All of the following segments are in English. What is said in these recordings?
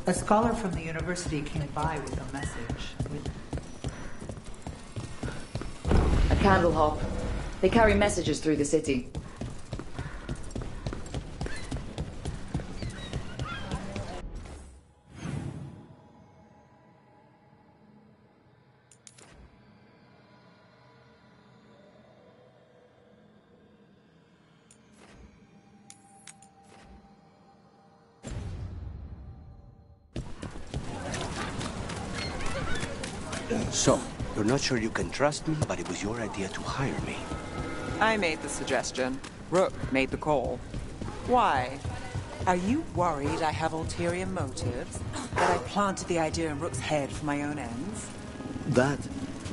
A scholar from the university came by with a message. A candle hop. They carry messages through the city. So, you're not sure you can trust me, but it was your idea to hire me. I made the suggestion. Rook made the call. Why? Are you worried I have ulterior motives? That I planted the idea in Rook's head for my own ends? That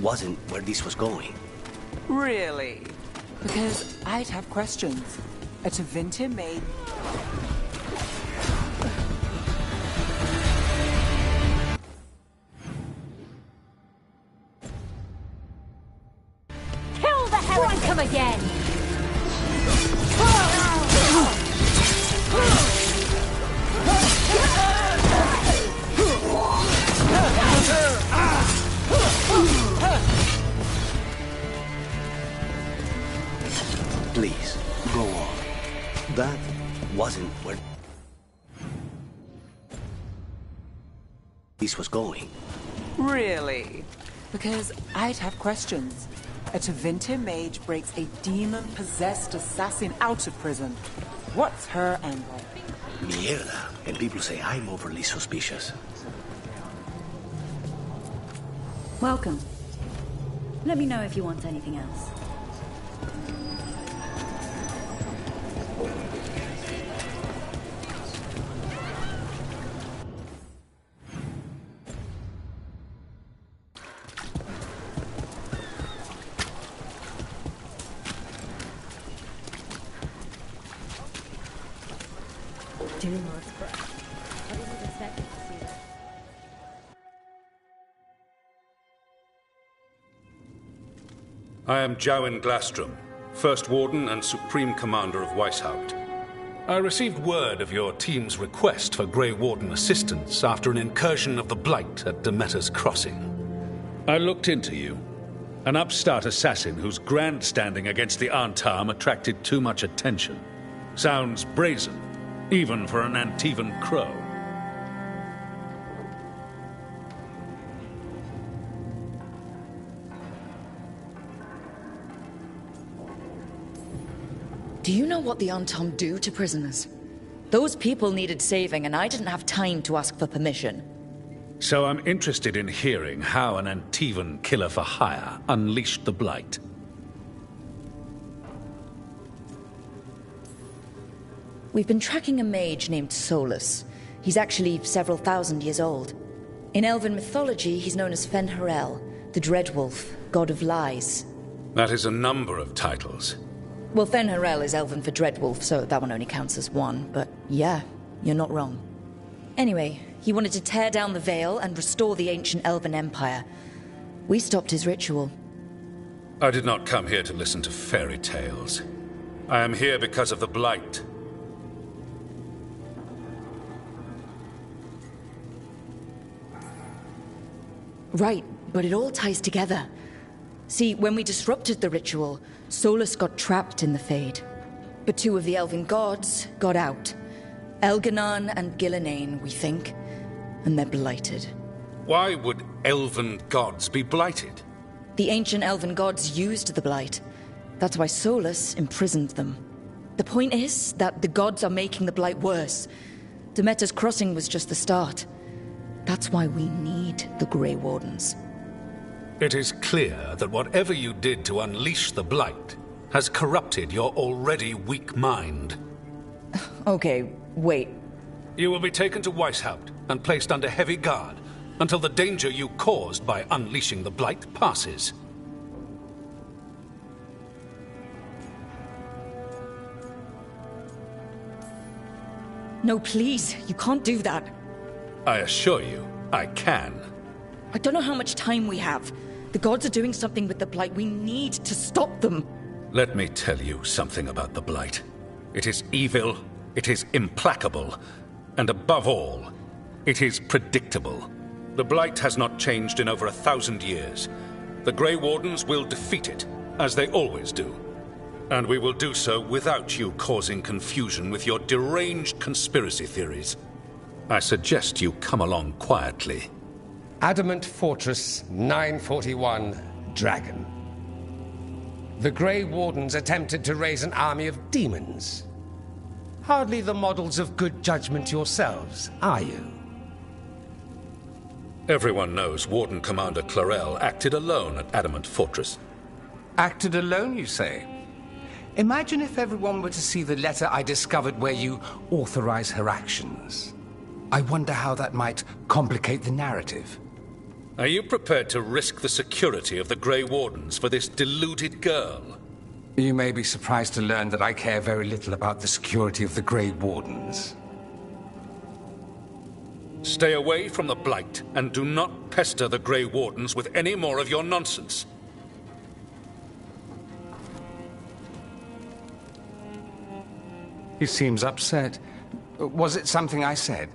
wasn't where this was going. Really? Because I'd have questions. A Tevinter made... Come again! Please, go on. That wasn't where this was going. Really? Because I'd have questions. A Tevinter mage breaks a demon-possessed assassin out of prison. What's her angle? Mierda. And people say I'm overly suspicious. Welcome. Let me know if you want anything else. I am Jowin Glastrom, First Warden and Supreme Commander of Weishaupt. I received word of your team's request for Grey Warden assistance after an incursion of the Blight at Demeter's Crossing. I looked into you. An upstart assassin whose grandstanding against the Antam attracted too much attention. Sounds brazen, even for an Antivan crow. Do you know what the Antam do to prisoners? Those people needed saving, and I didn't have time to ask for permission. So I'm interested in hearing how an Antivan killer for hire unleashed the Blight. We've been tracking a mage named Solus. He's actually several thousand years old. In Elven mythology, he's known as Fen'Harel, the Dreadwolf, god of lies. That is a number of titles. Well, Fen'Harel is Elven for Dreadwolf, so that one only counts as one, but yeah, you're not wrong. Anyway, he wanted to tear down the Veil and restore the ancient Elven Empire. We stopped his ritual. I did not come here to listen to fairy tales. I am here because of the Blight. Right, but it all ties together. See, when we disrupted the ritual, Solus got trapped in the Fade. But two of the Elven gods got out. Elganan and Gillenane, we think. And they're blighted. Why would Elven gods be blighted? The ancient Elven gods used the Blight. That's why Solus imprisoned them. The point is that the gods are making the Blight worse. Demeter's Crossing was just the start. That's why we need the Grey Wardens. It is clear that whatever you did to unleash the Blight has corrupted your already weak mind. Okay, wait. You will be taken to Weishaupt and placed under heavy guard until the danger you caused by unleashing the Blight passes. No, please, you can't do that. I assure you, I can. I don't know how much time we have. The gods are doing something with the Blight. We need to stop them. Let me tell you something about the Blight. It is evil, it is implacable, and above all, It is predictable. The Blight has not changed in over 1,000 years. The Grey Wardens will defeat it, as they always do. And we will do so without you causing confusion with your deranged conspiracy theories. I suggest you come along quietly. Adamant Fortress 941 Dragon. The Grey Wardens attempted to raise an army of demons. Hardly the models of good judgment yourselves, are you? Everyone knows Warden Commander Clarel acted alone at Adamant Fortress. Acted alone, you say? Imagine if everyone were to see the letter I discovered where you authorize her actions. I wonder how that might complicate the narrative. Are you prepared to risk the security of the Grey Wardens for this deluded girl? You may be surprised to learn that I care very little about the security of the Grey Wardens. Stay away from the Blight, and do not pester the Grey Wardens with any more of your nonsense. He seems upset. Was it something I said?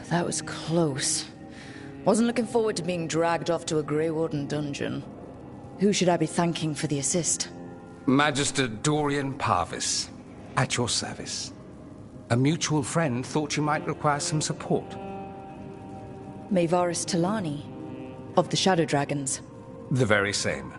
That was close. Wasn't looking forward to being dragged off to a Grey Warden dungeon. Who should I be thanking for the assist? Magister Dorian Parvis, at your service. A mutual friend thought you might require some support. Maevaris Talani, of the Shadow Dragons. The very same.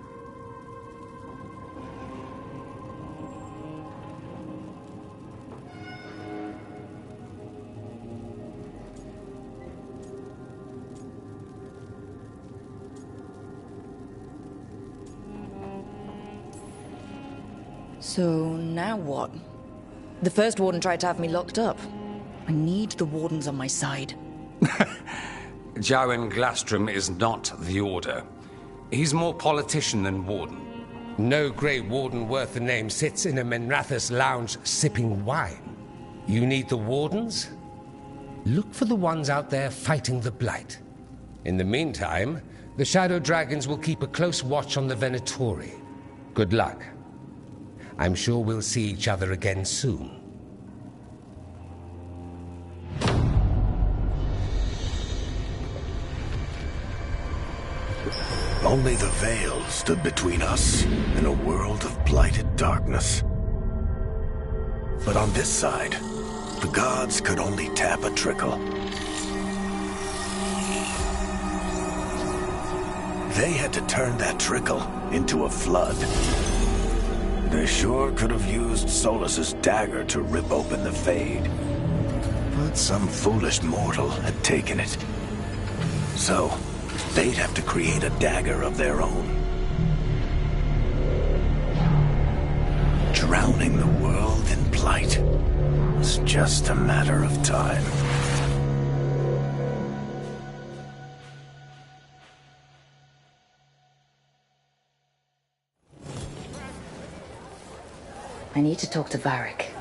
So, now what? The first Warden tried to have me locked up. I need the Wardens on my side. Jowen Glastrom is not the Order. He's more politician than Warden. No Grey Warden worth the name sits in a Menrathus lounge sipping wine. You need the Wardens? Look for the ones out there fighting the Blight. In the meantime, the Shadow Dragons will keep a close watch on the Venatori. Good luck. I'm sure we'll see each other again soon. Only the veil stood between us and a world of blighted darkness. But on this side, the gods could only tap a trickle. They had to turn that trickle into a flood. They sure could have used Solus's dagger to rip open the Fade. But some foolish mortal had taken it. So, they'd have to create a dagger of their own. Drowning the world in blight was just a matter of time. I need to talk to Varric.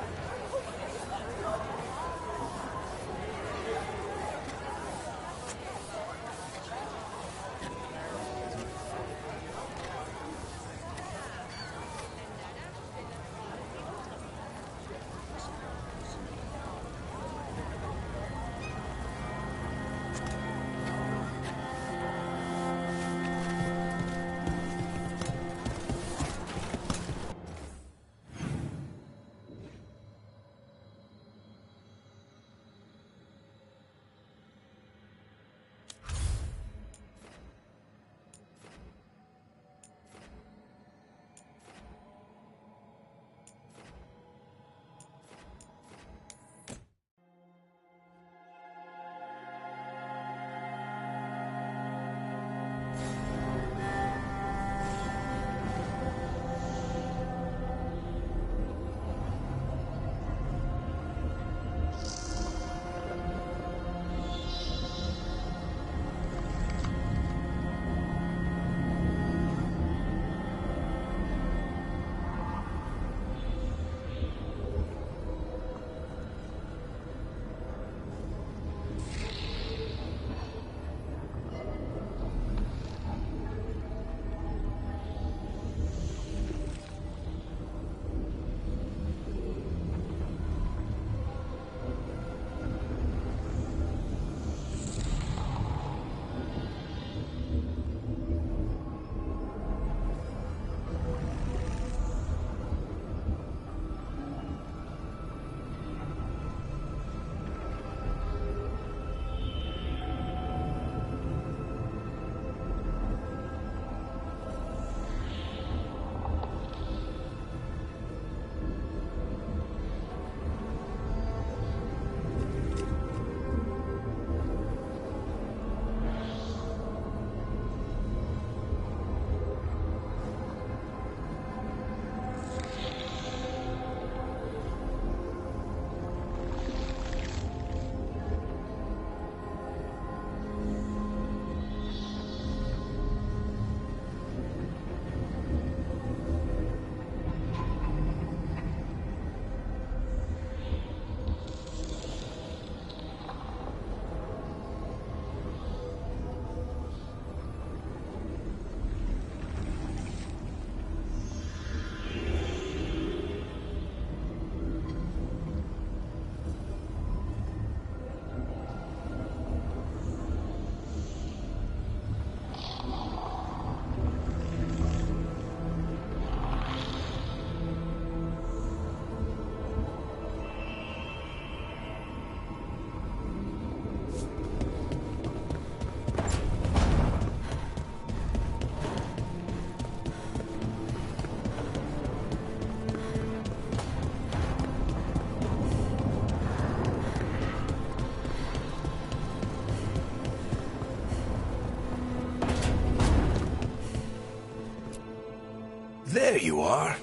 you are.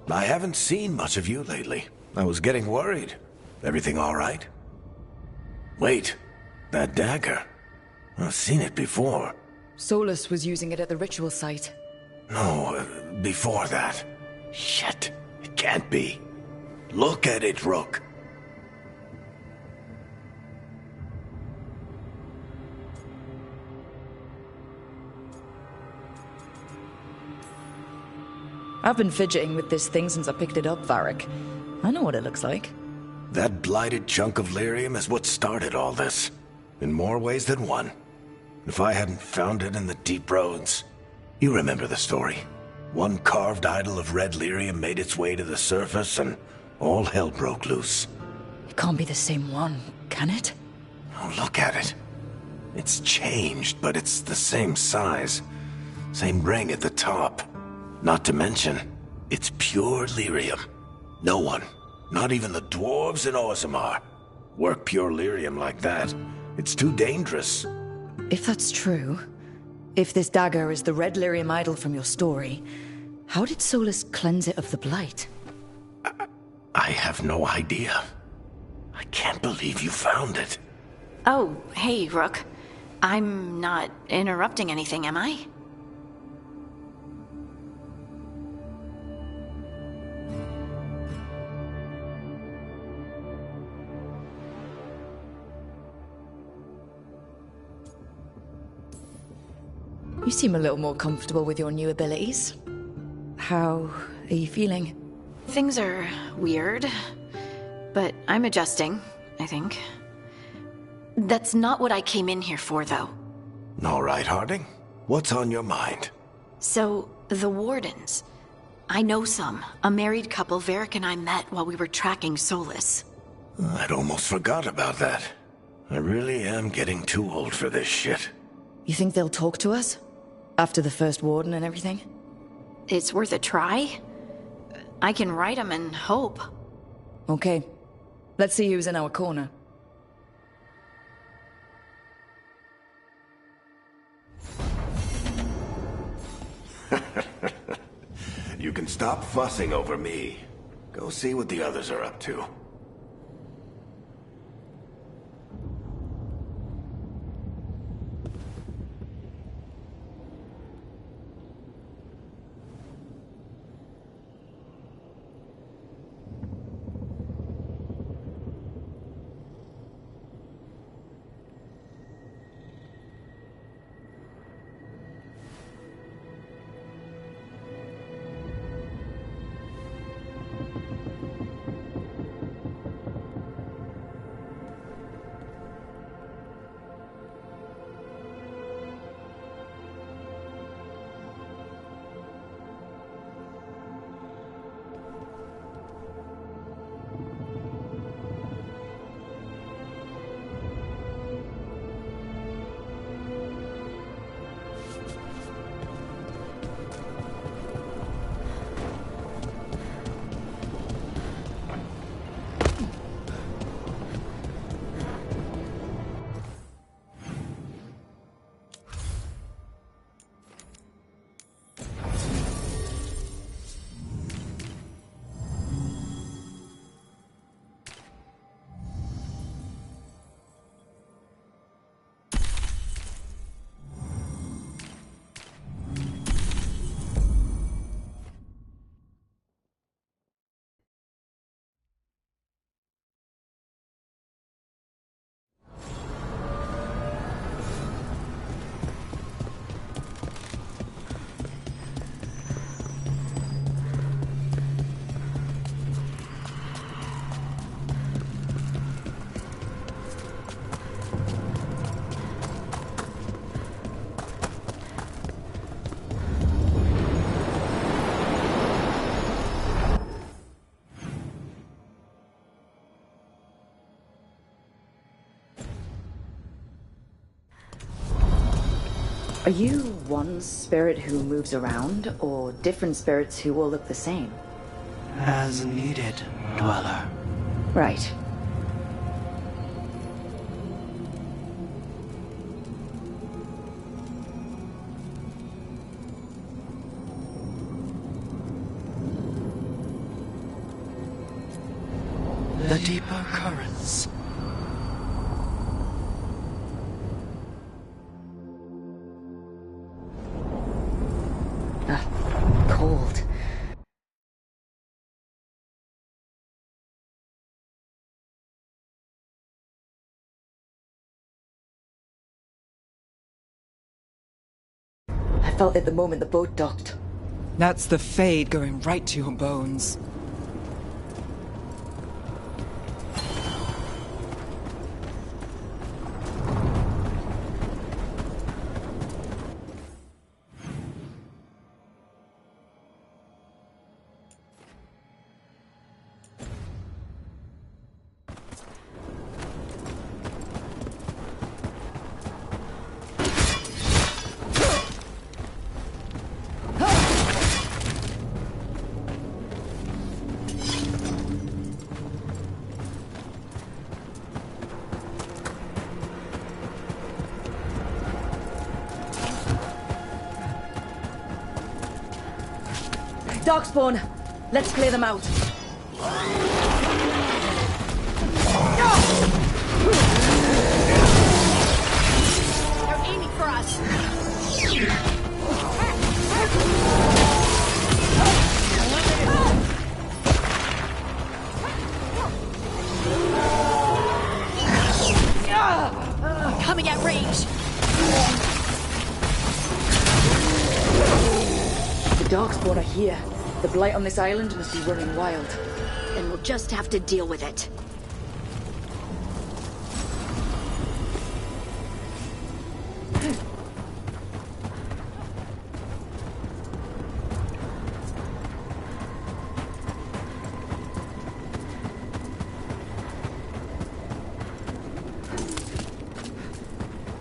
I haven't seen much of you lately. I was getting worried. Everything all right? Wait, that dagger. I've seen it before. Solus was using it at the ritual site. No, before that. Shit, it can't be. Look at it, Rook. I've been fidgeting with this thing since I picked it up, Varric. I know what it looks like. That blighted chunk of lyrium is what started all this. In more ways than one. If I hadn't found it in the deep roads... You remember the story. One carved idol of red lyrium made its way to the surface and all hell broke loose. It can't be the same one, can it? Oh, look at it. It's changed, but it's the same size. Same ring at the top. Not to mention, it's pure lyrium. No one, not even the dwarves in Orzammar, work pure lyrium like that. It's too dangerous. If that's true, if this dagger is the red lyrium idol from your story, how did Solus cleanse it of the blight? I have no idea. I can't believe you found it. Oh, hey, Rook. I'm not interrupting anything, am I? You seem a little more comfortable with your new abilities. How are you feeling? Things are weird, but I'm adjusting, I think. That's not what I came in here for, though. All right, Harding. What's on your mind? So, the Wardens. I know some. A married couple Varric and I met while we were tracking Solus. I'd almost forgot about that. I really am getting too old for this shit. You think they'll talk to us? After the first warden and everything? It's worth a try. I can write them and hope. Okay. Let's see who's in our corner. You can stop fussing over me. Go see what the others are up to. Are you one spirit who moves around, or different spirits who all look the same? As needed, Dweller. Right. the deeper currents. Cold. I felt it the moment the boat docked. That's the Fade going right to your bones. Darkspawn! Let's clear them out. They're aiming for us. Coming at range. The Darkspawn are here. The blight on this island must be running wild. Then we'll just have to deal with it.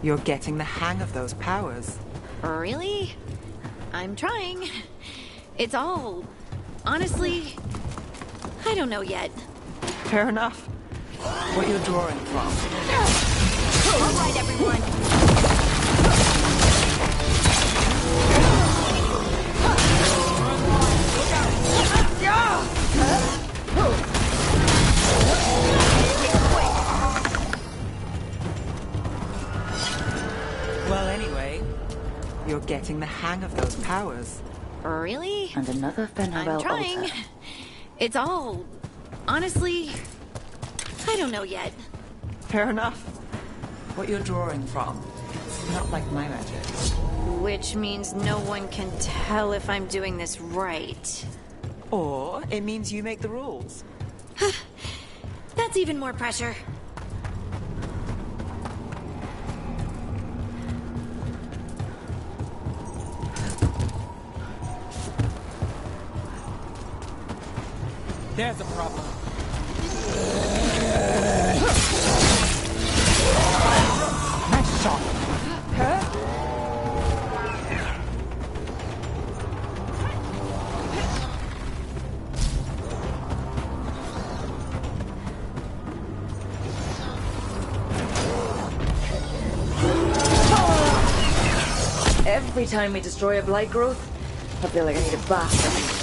You're getting the hang of those powers. Really? I'm trying. It's all... honestly... I don't know yet. Fair enough. What you're drawing from. All right, everyone. Well, anyway, you're getting the hang of those powers. Really? And another Fenarel I'm trying. altar. It's all... honestly... I don't know yet. Fair enough. What you're drawing from. It's not like my magic. Which means no one can tell if I'm doing this right. Or it means you make the rules. That's even more pressure. There's a problem. Nice shot. Every time we destroy a blight growth, I feel like I need a bath.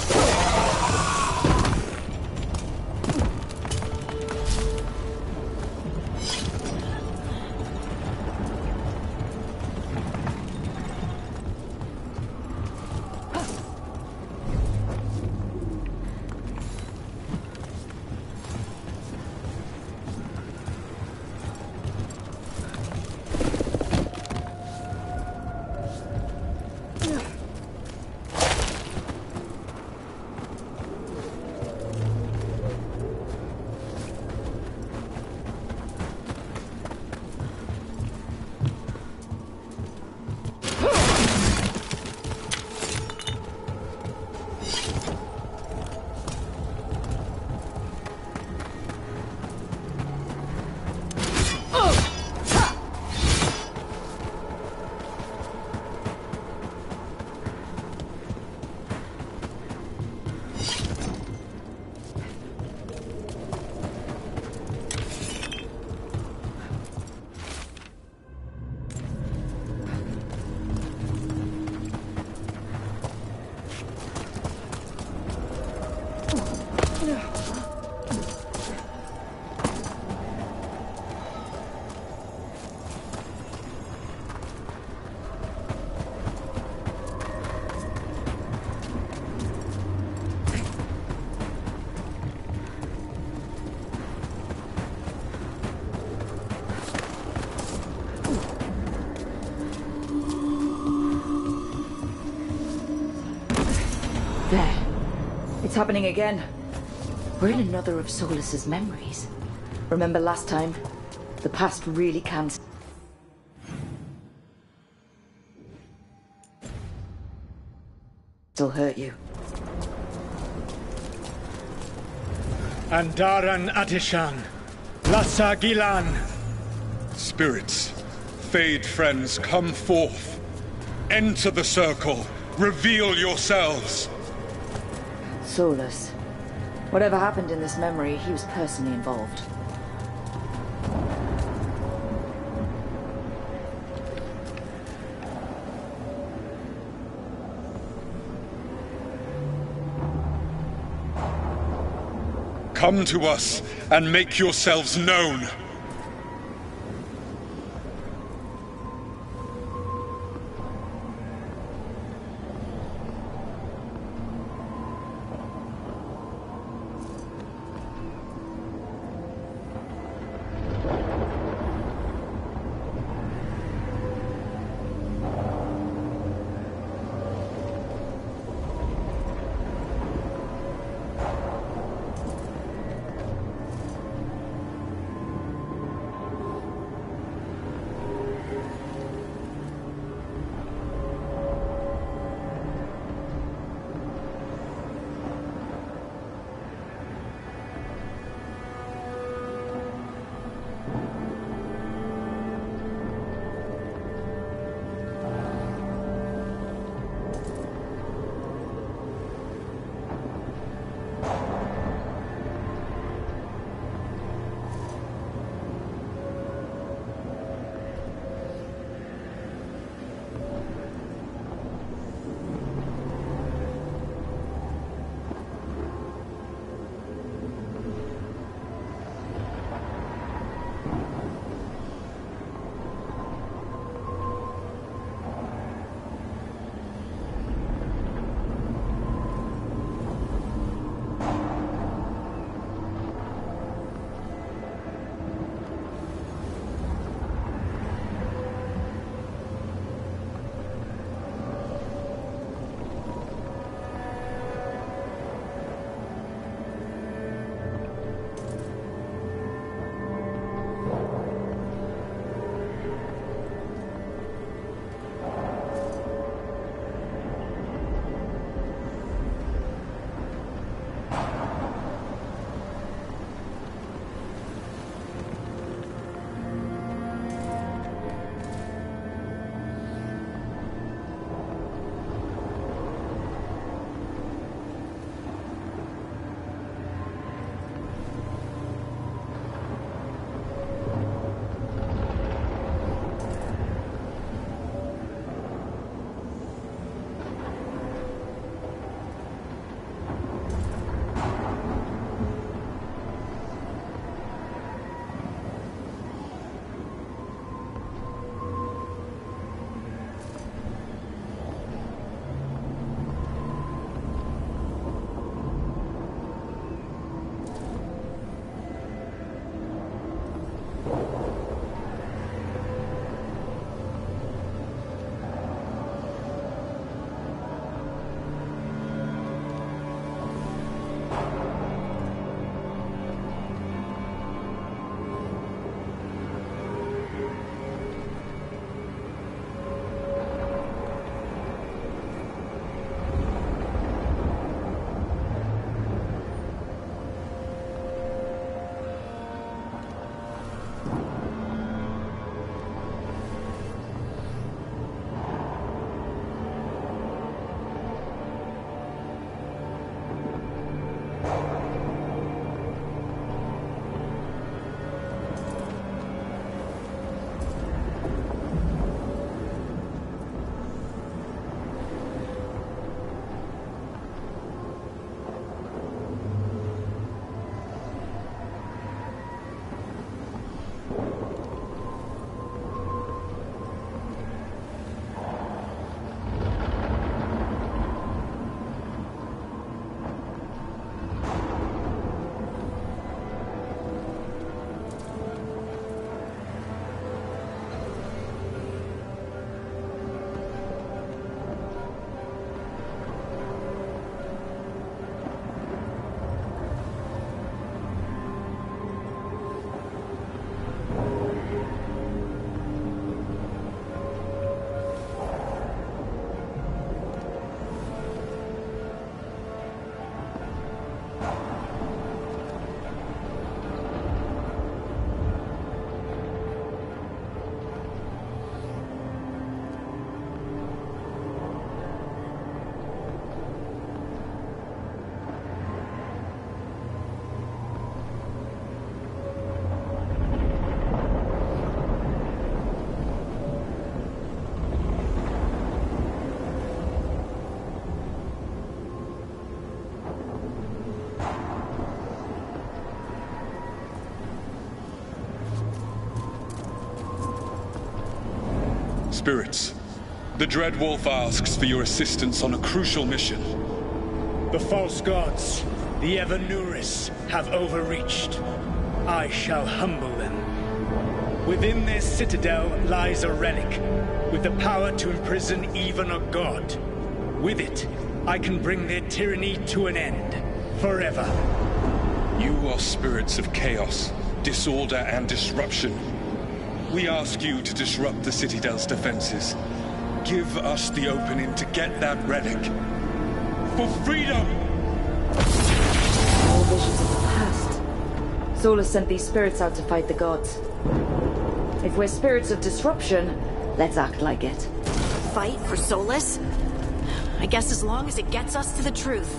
It's happening again. We're in another of Solus's memories. Remember last time? The past really can still hurt you. Andaran Atishan, Lassa Gilan. Spirits, Fade friends, come forth. Enter the circle. Reveal yourselves. Solus. Whatever happened in this memory, he was personally involved. Come to us and make yourselves known. Spirits, the Dread Wolf asks for your assistance on a crucial mission. The false gods, the Evanuris, have overreached. I shall humble them. Within their citadel lies a relic, with the power to imprison even a god. With it, I can bring their tyranny to an end, forever. You are spirits of chaos, disorder, and disruption. We ask you to disrupt the Citadel's defenses. Give us the opening to get that relic. For freedom! All visions of the past. Solus sent these spirits out to fight the gods. If we're spirits of disruption, let's act like it. Fight for Solus? I guess as long as it gets us to the truth.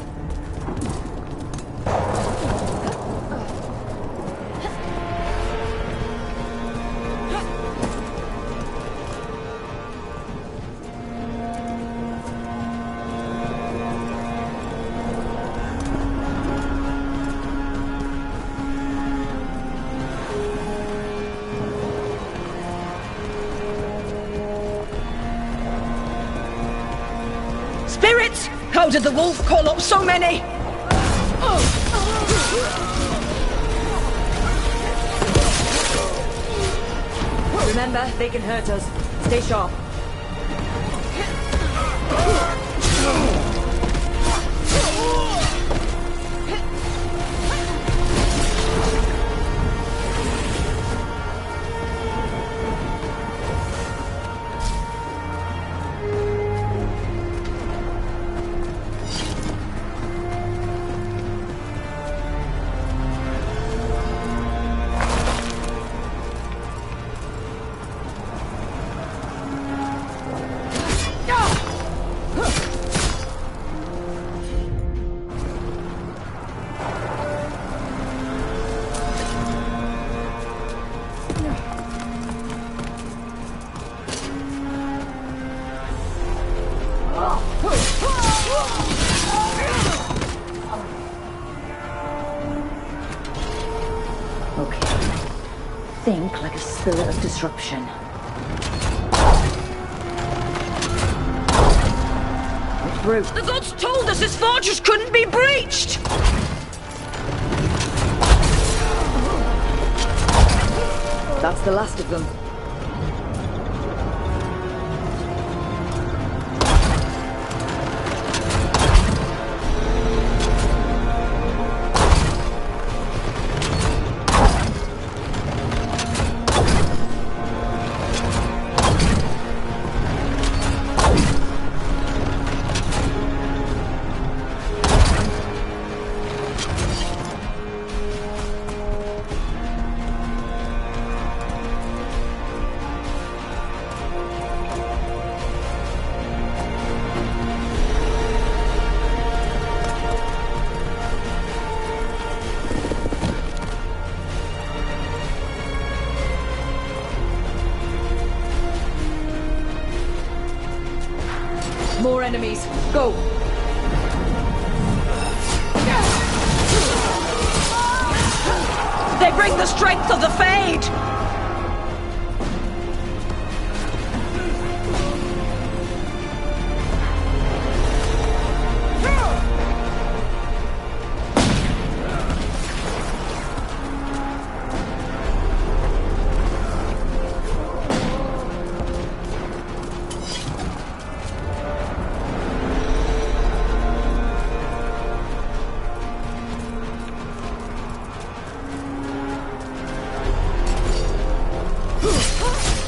Spirits! How did the wolf call up so many? Remember, they can hurt us. Stay sharp. Think like a spirit of disruption. It's through. The gods told us this fortress couldn't be breached! That's the last of them. More enemies. Go! They bring the strength of the Fade!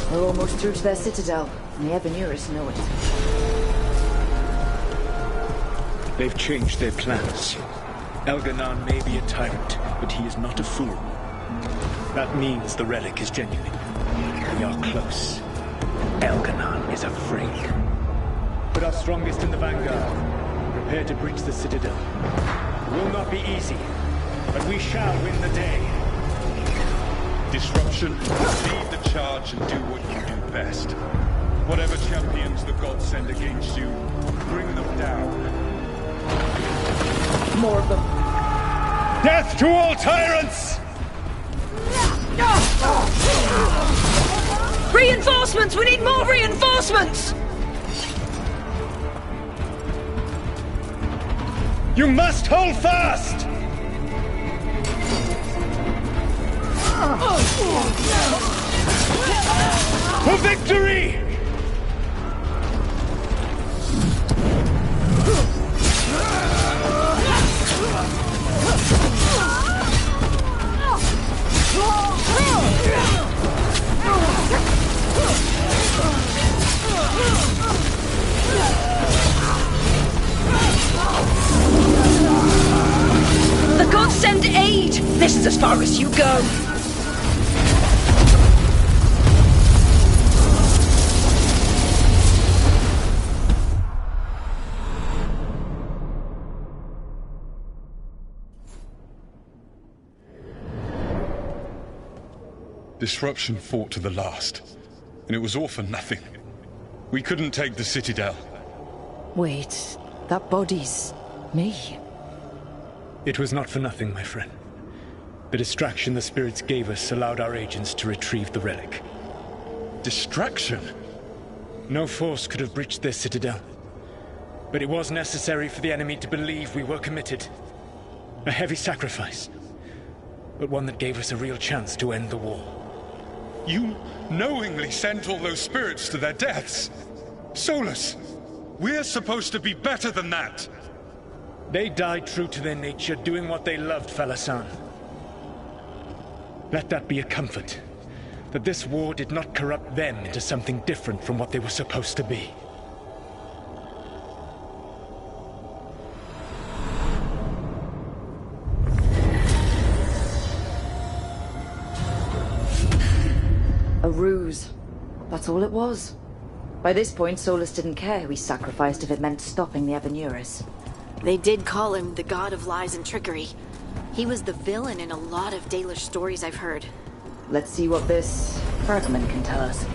We're almost through to their citadel, and the Evanuris know it. They've changed their plans. Elganon may be a tyrant, but he is not a fool. That means the relic is genuine. We are close. Elganon is afraid. Put our strongest in the vanguard. Prepare to breach the citadel. It will not be easy, but we shall win the day. Disruption, lead the charge and do what you do best. Whatever champions the gods send against you, bring them down. More of them. Death to all tyrants! Reinforcements! We need more reinforcements! You must hold fast! For victory! The gods send aid! This is as far as you go! Disruption fought to the last, and it was all for nothing. We couldn't take the Citadel. Wait, that body's me. It was not for nothing, my friend. The distraction the spirits gave us allowed our agents to retrieve the relic. Distraction? No force could have breached this Citadel. But it was necessary for the enemy to believe we were committed. A heavy sacrifice, but one that gave us a real chance to end the war. You knowingly sent all those spirits to their deaths. Solus, we're supposed to be better than that. They died true to their nature, doing what they loved, Falasan. Let that be a comfort, that this war did not corrupt them into something different from what they were supposed to be. A ruse. That's all it was. By this point, Solus didn't care who he sacrificed if it meant stopping the Evanurus. They did call him the god of lies and trickery. He was the villain in a lot of Dalish stories I've heard. Let's see what this fragment can tell us.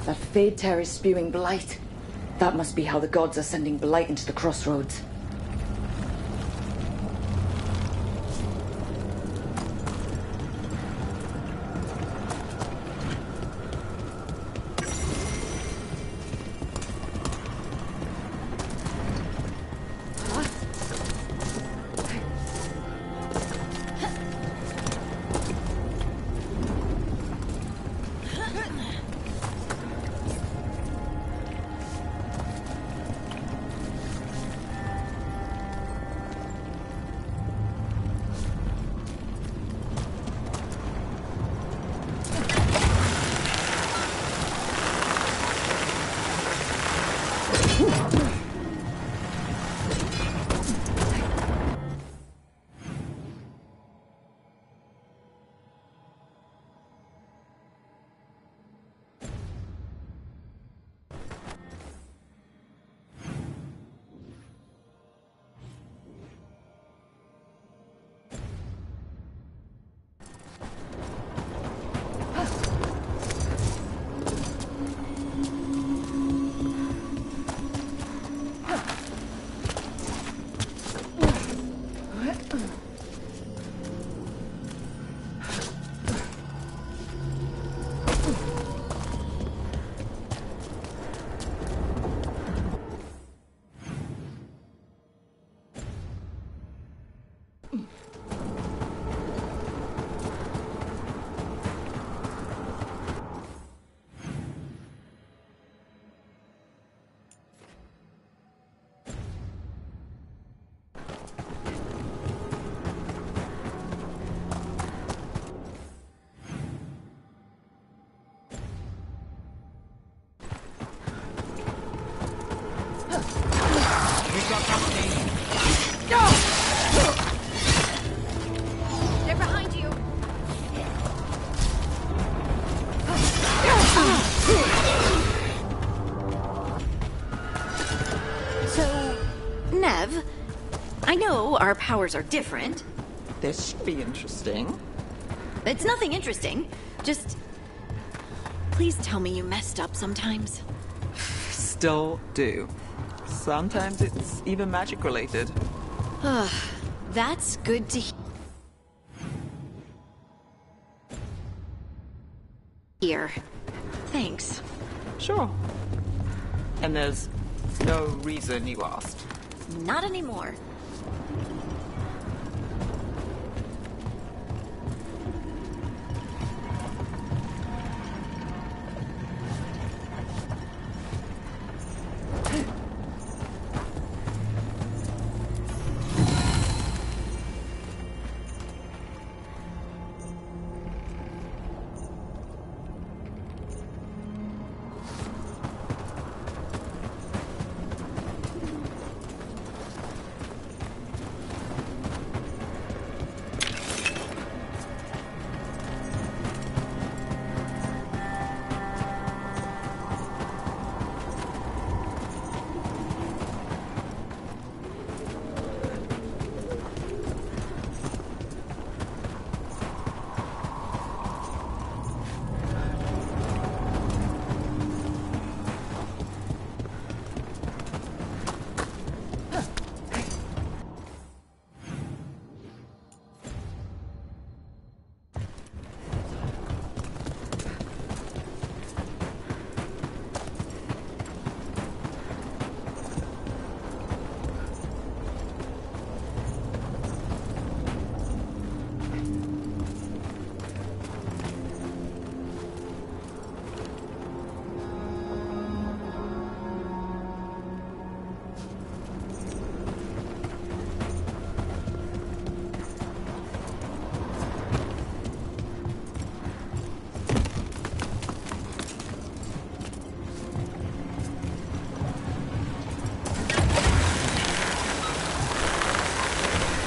That Fade Tear is spewing blight. That must be how the gods are sending blight into the crossroads. got company. They're behind you. So, Nev, I know our powers are different. This should be interesting. It's nothing interesting. Just... please tell me you messed up sometimes. Still do. Sometimes it's even magic related. That's good to hear. Thanks. Sure. And there's no reason you asked. Not anymore.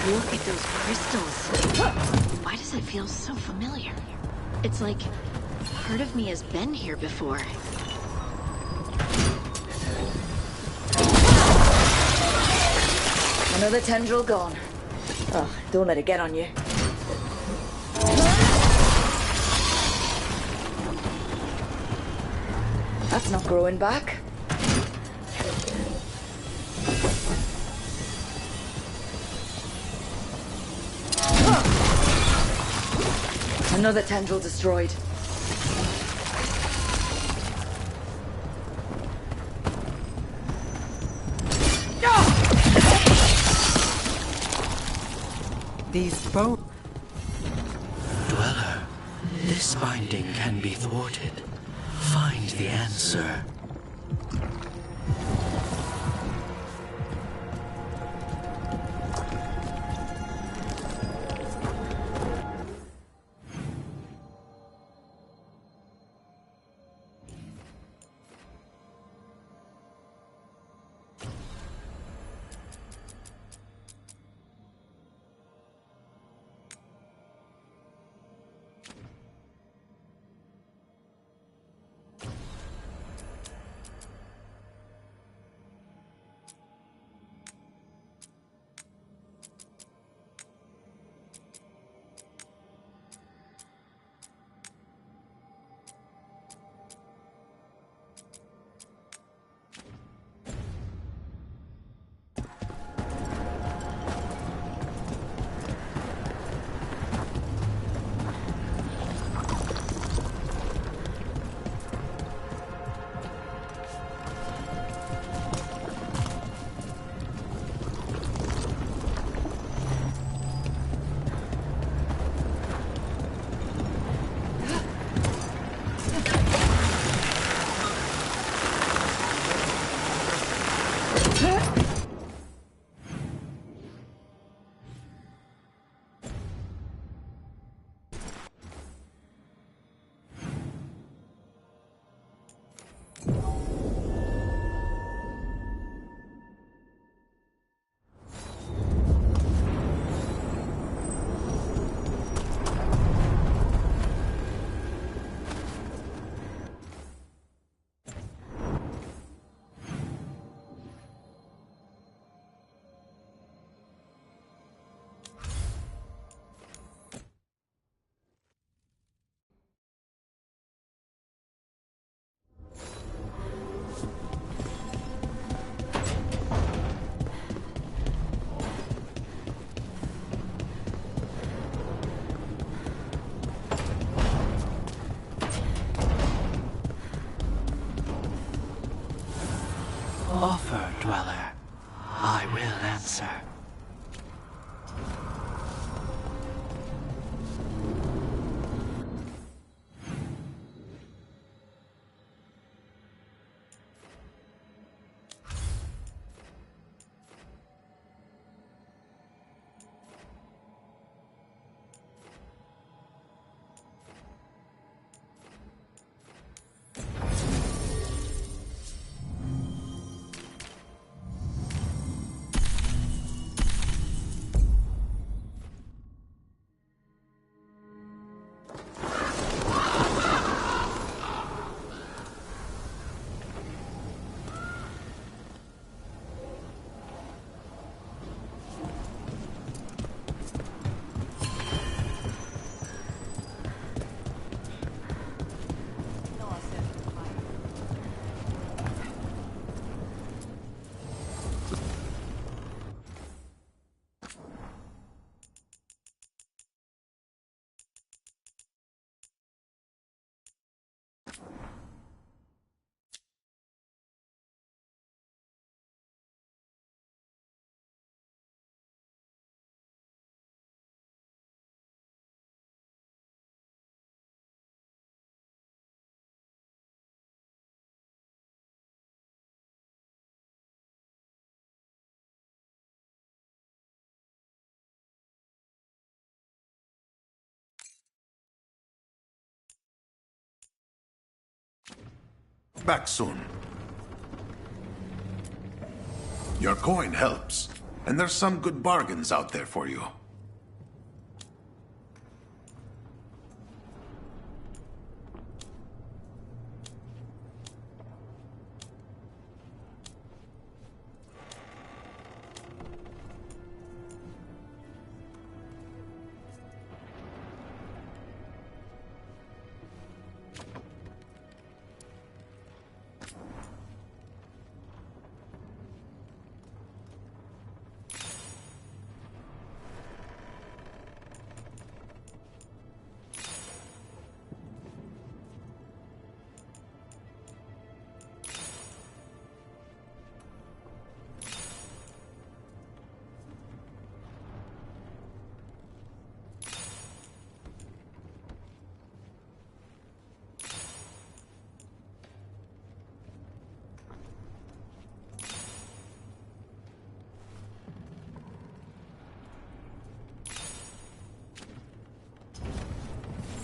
Look at those crystals. Why does it feel so familiar? It's like part of me has been here before. Another tendril gone. Oh, don't let it get on you. That's not growing back. Another tendril destroyed. These bones. Dweller, this binding can be thwarted. Find the answer. Offer, Dweller. I will answer. Back soon. Your coin helps, and there's some good bargains out there for you.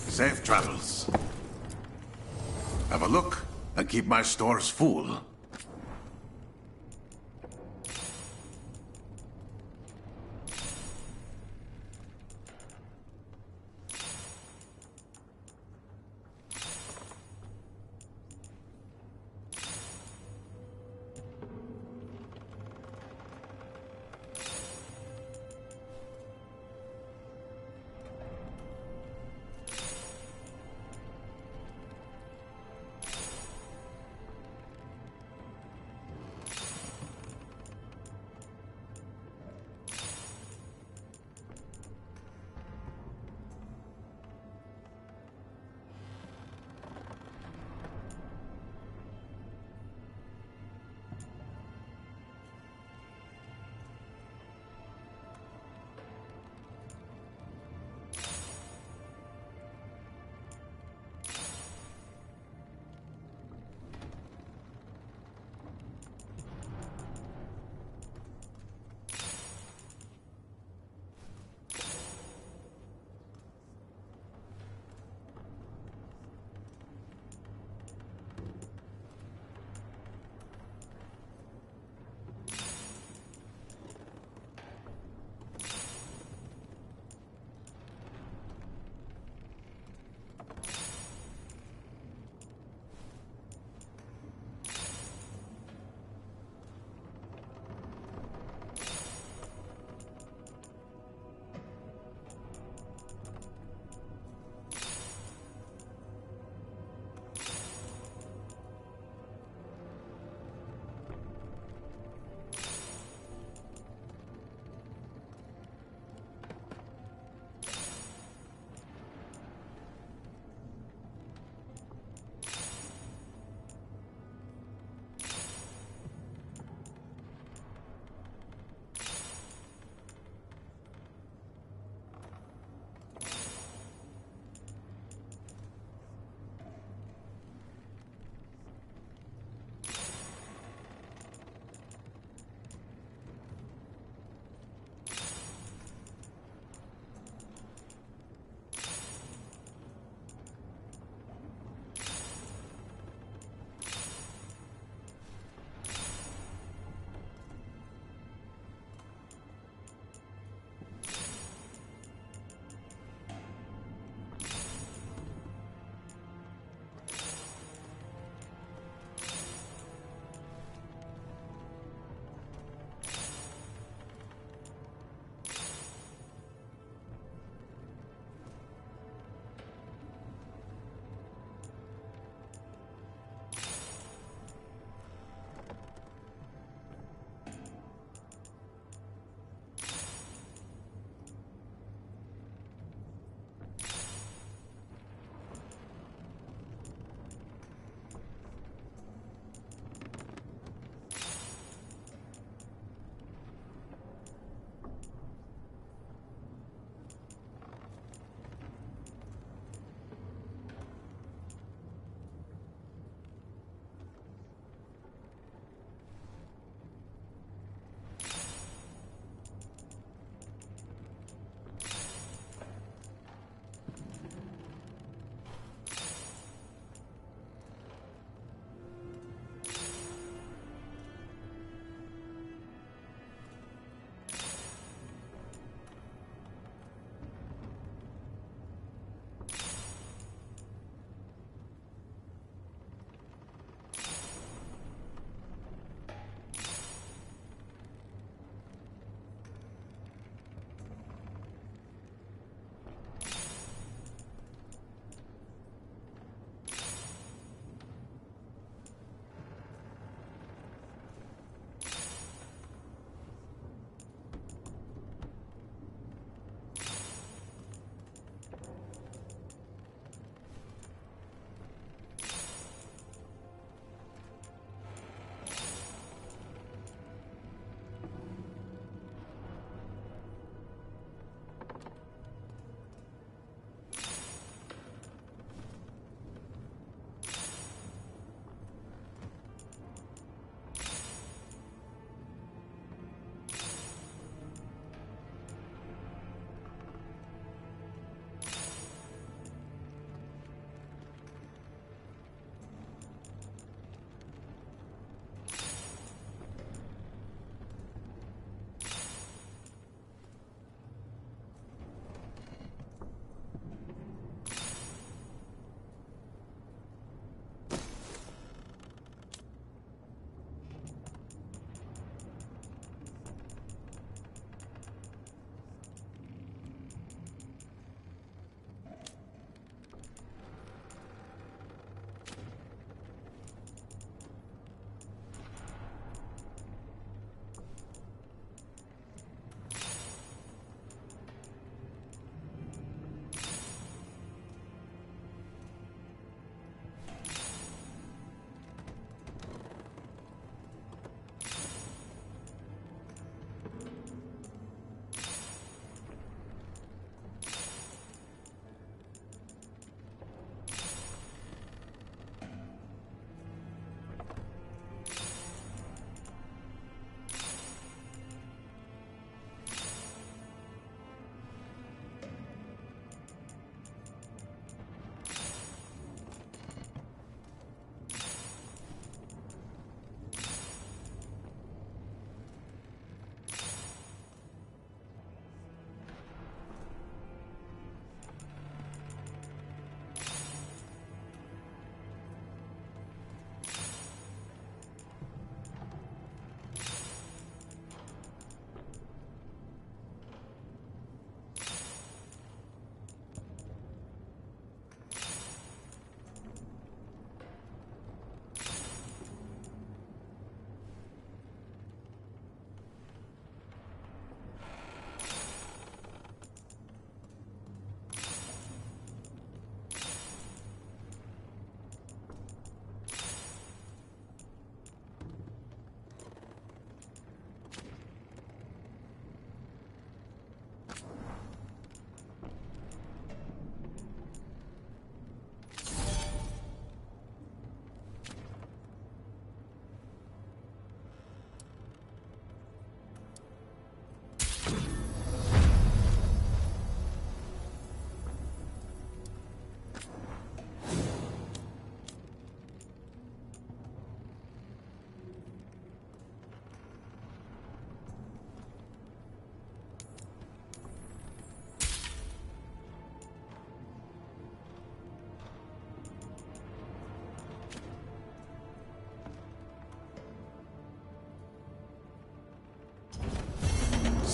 Safe travels. Have a look and keep my stores full.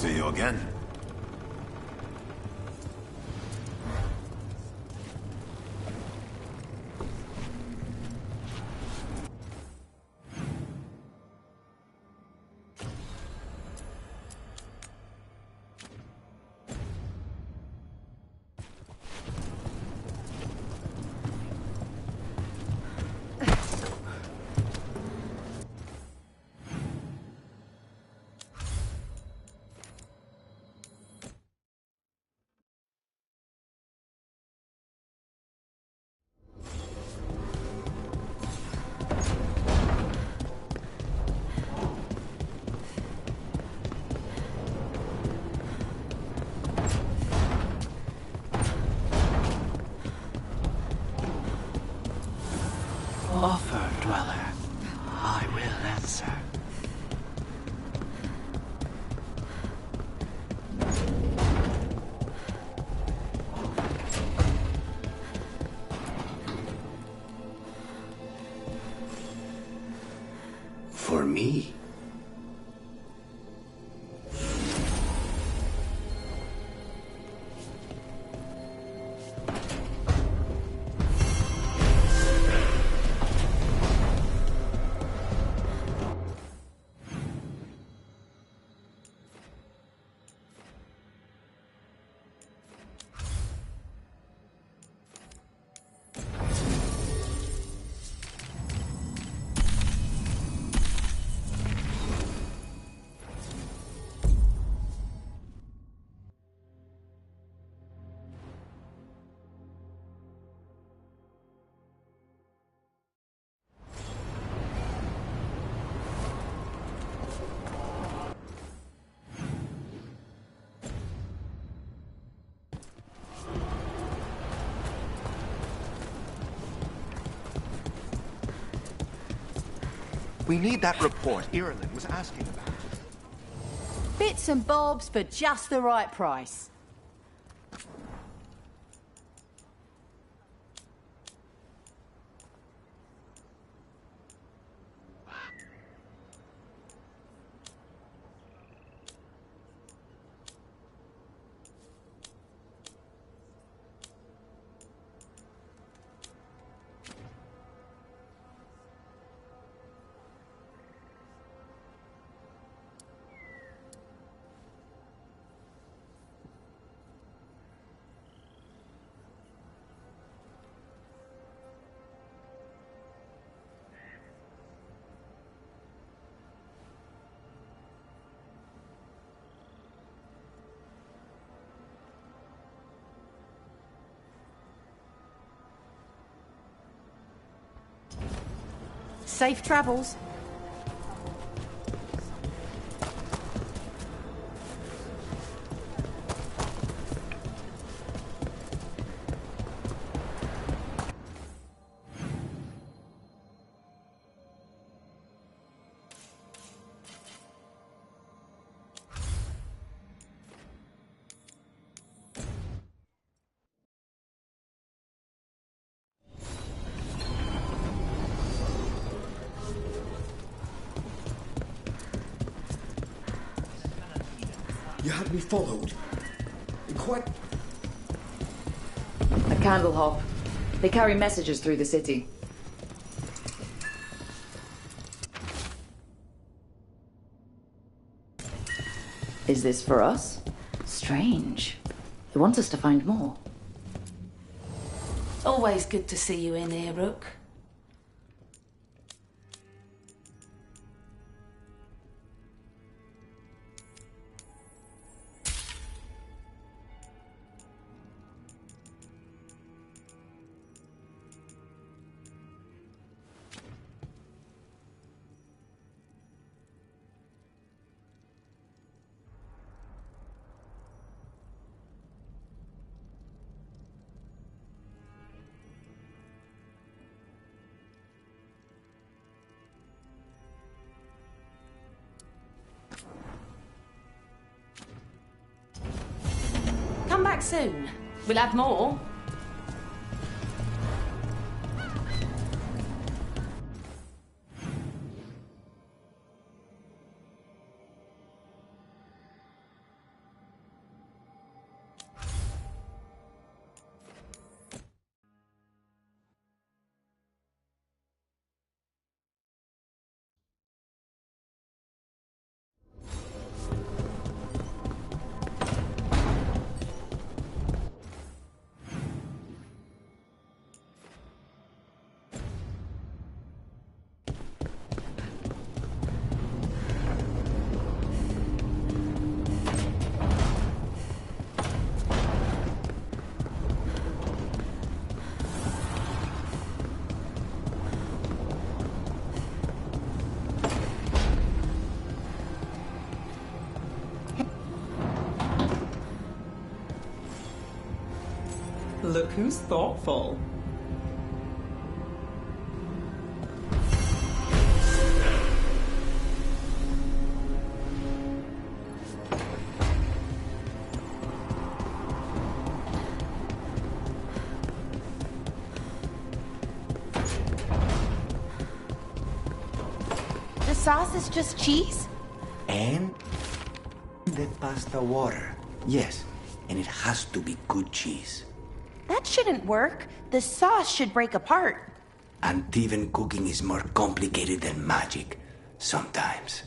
See you again. Offer, Dweller. I will answer. For me? We need that report Ireland was asking about. Bits and bobs for just the right price. Safe travels. You had me followed. Quite... A candle hop. They carry messages through the city. Is this for us? Strange. He wants us to find more. Always good to see you in here, Rook. Come back soon. We'll have more. Look who's thoughtful. The sauce is just cheese? And the pasta water. Yes, and it has to be good cheese. That shouldn't work. The sauce should break apart. And even cooking is more complicated than magic, sometimes.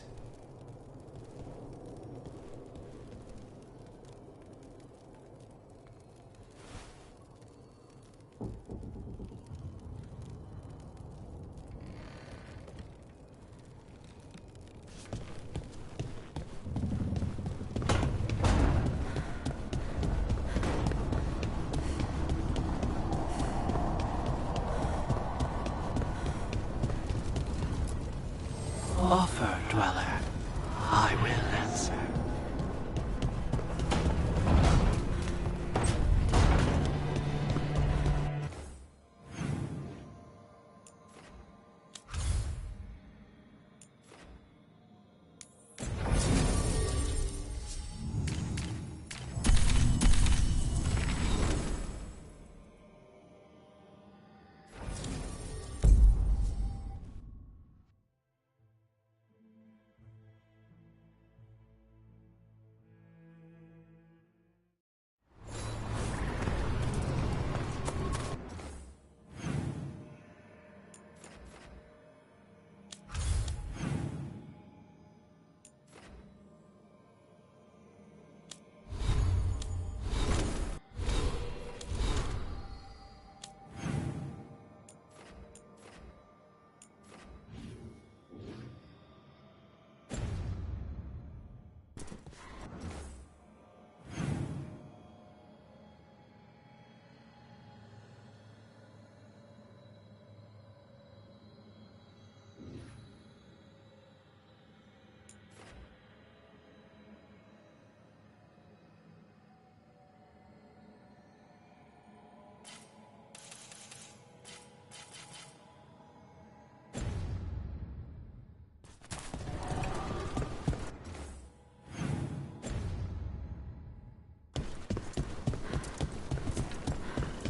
Offer, dweller. I will answer.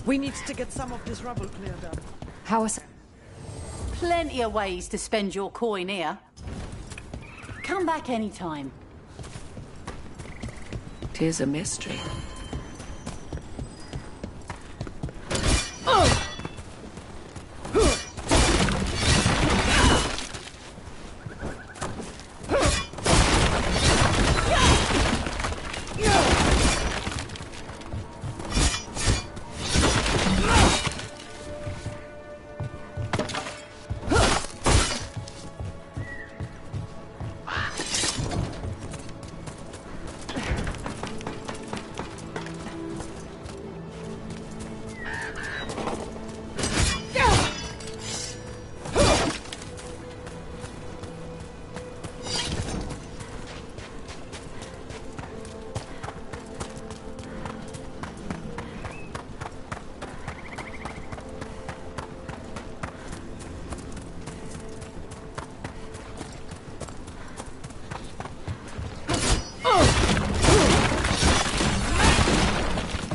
We need to get some of this rubble cleared up. How is... Plenty of ways to spend your coin here. Come back anytime. 'Tis a mystery.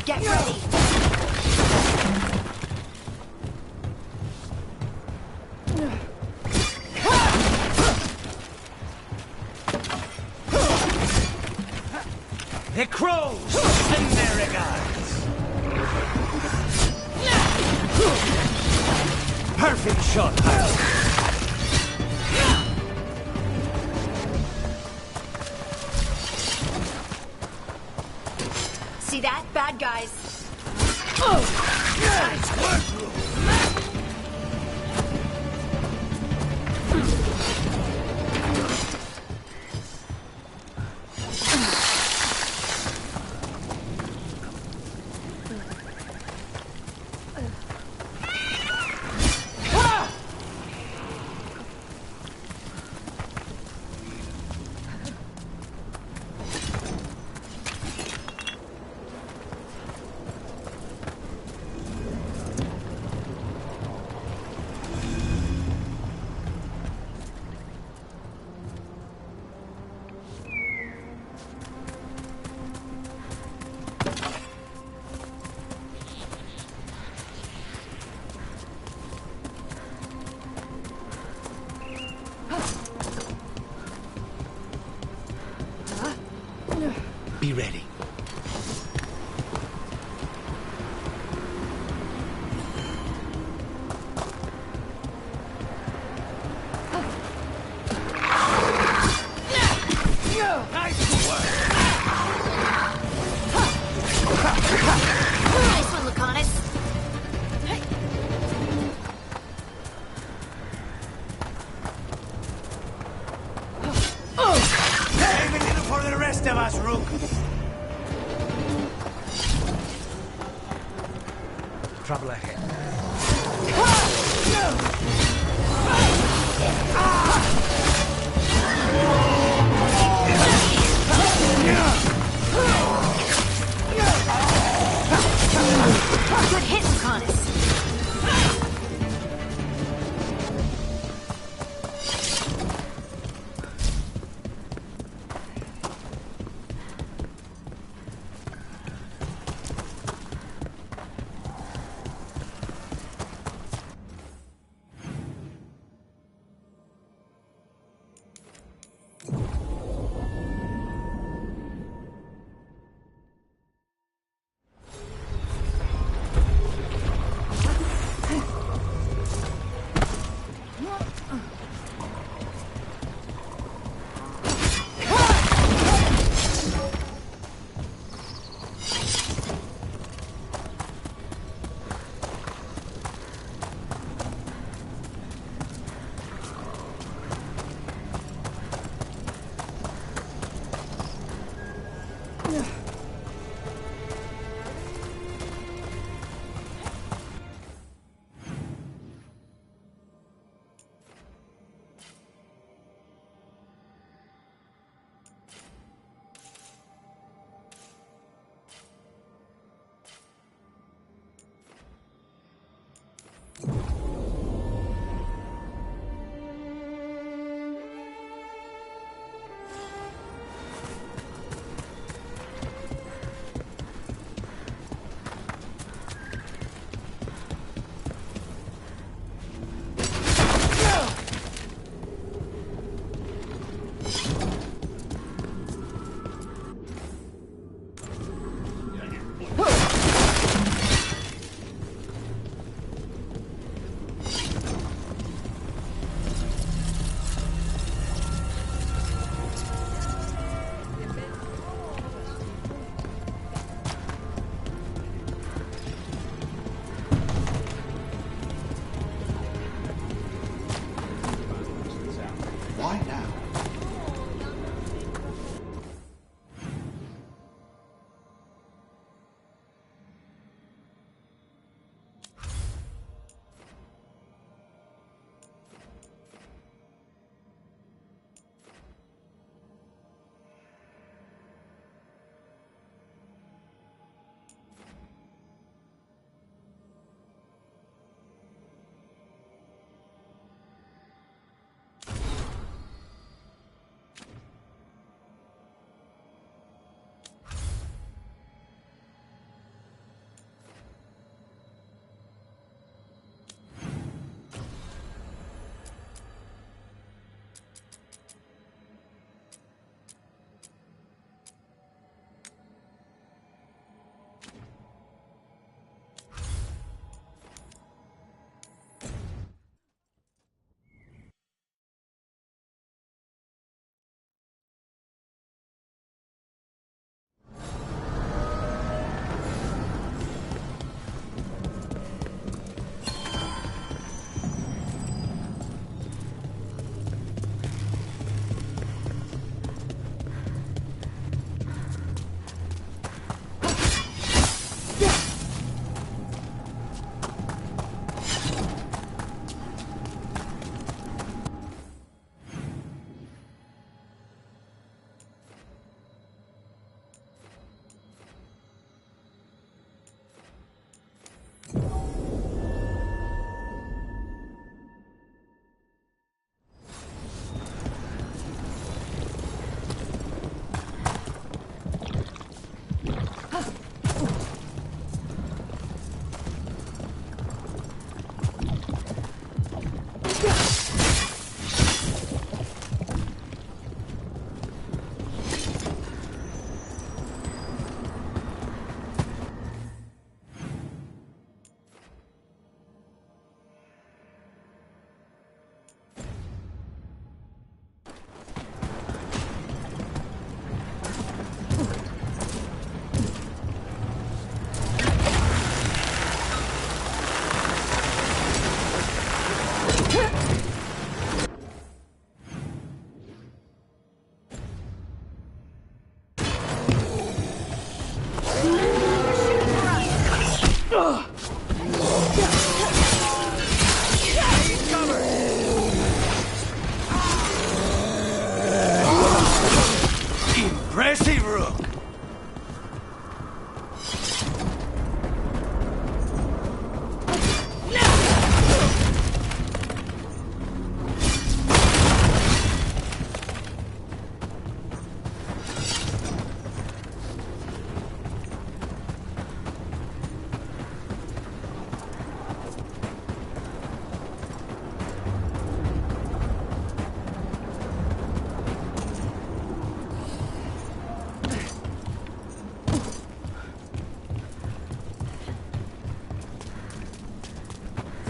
Get ready! The crows send their regards. Perfect shot, Harry. See that? Bad guys. Nice work, Rue. Be ready. Nice one, Lucanus. Save a little for the rest of us, Rook. Trouble ahead. Good hit, Lucanus.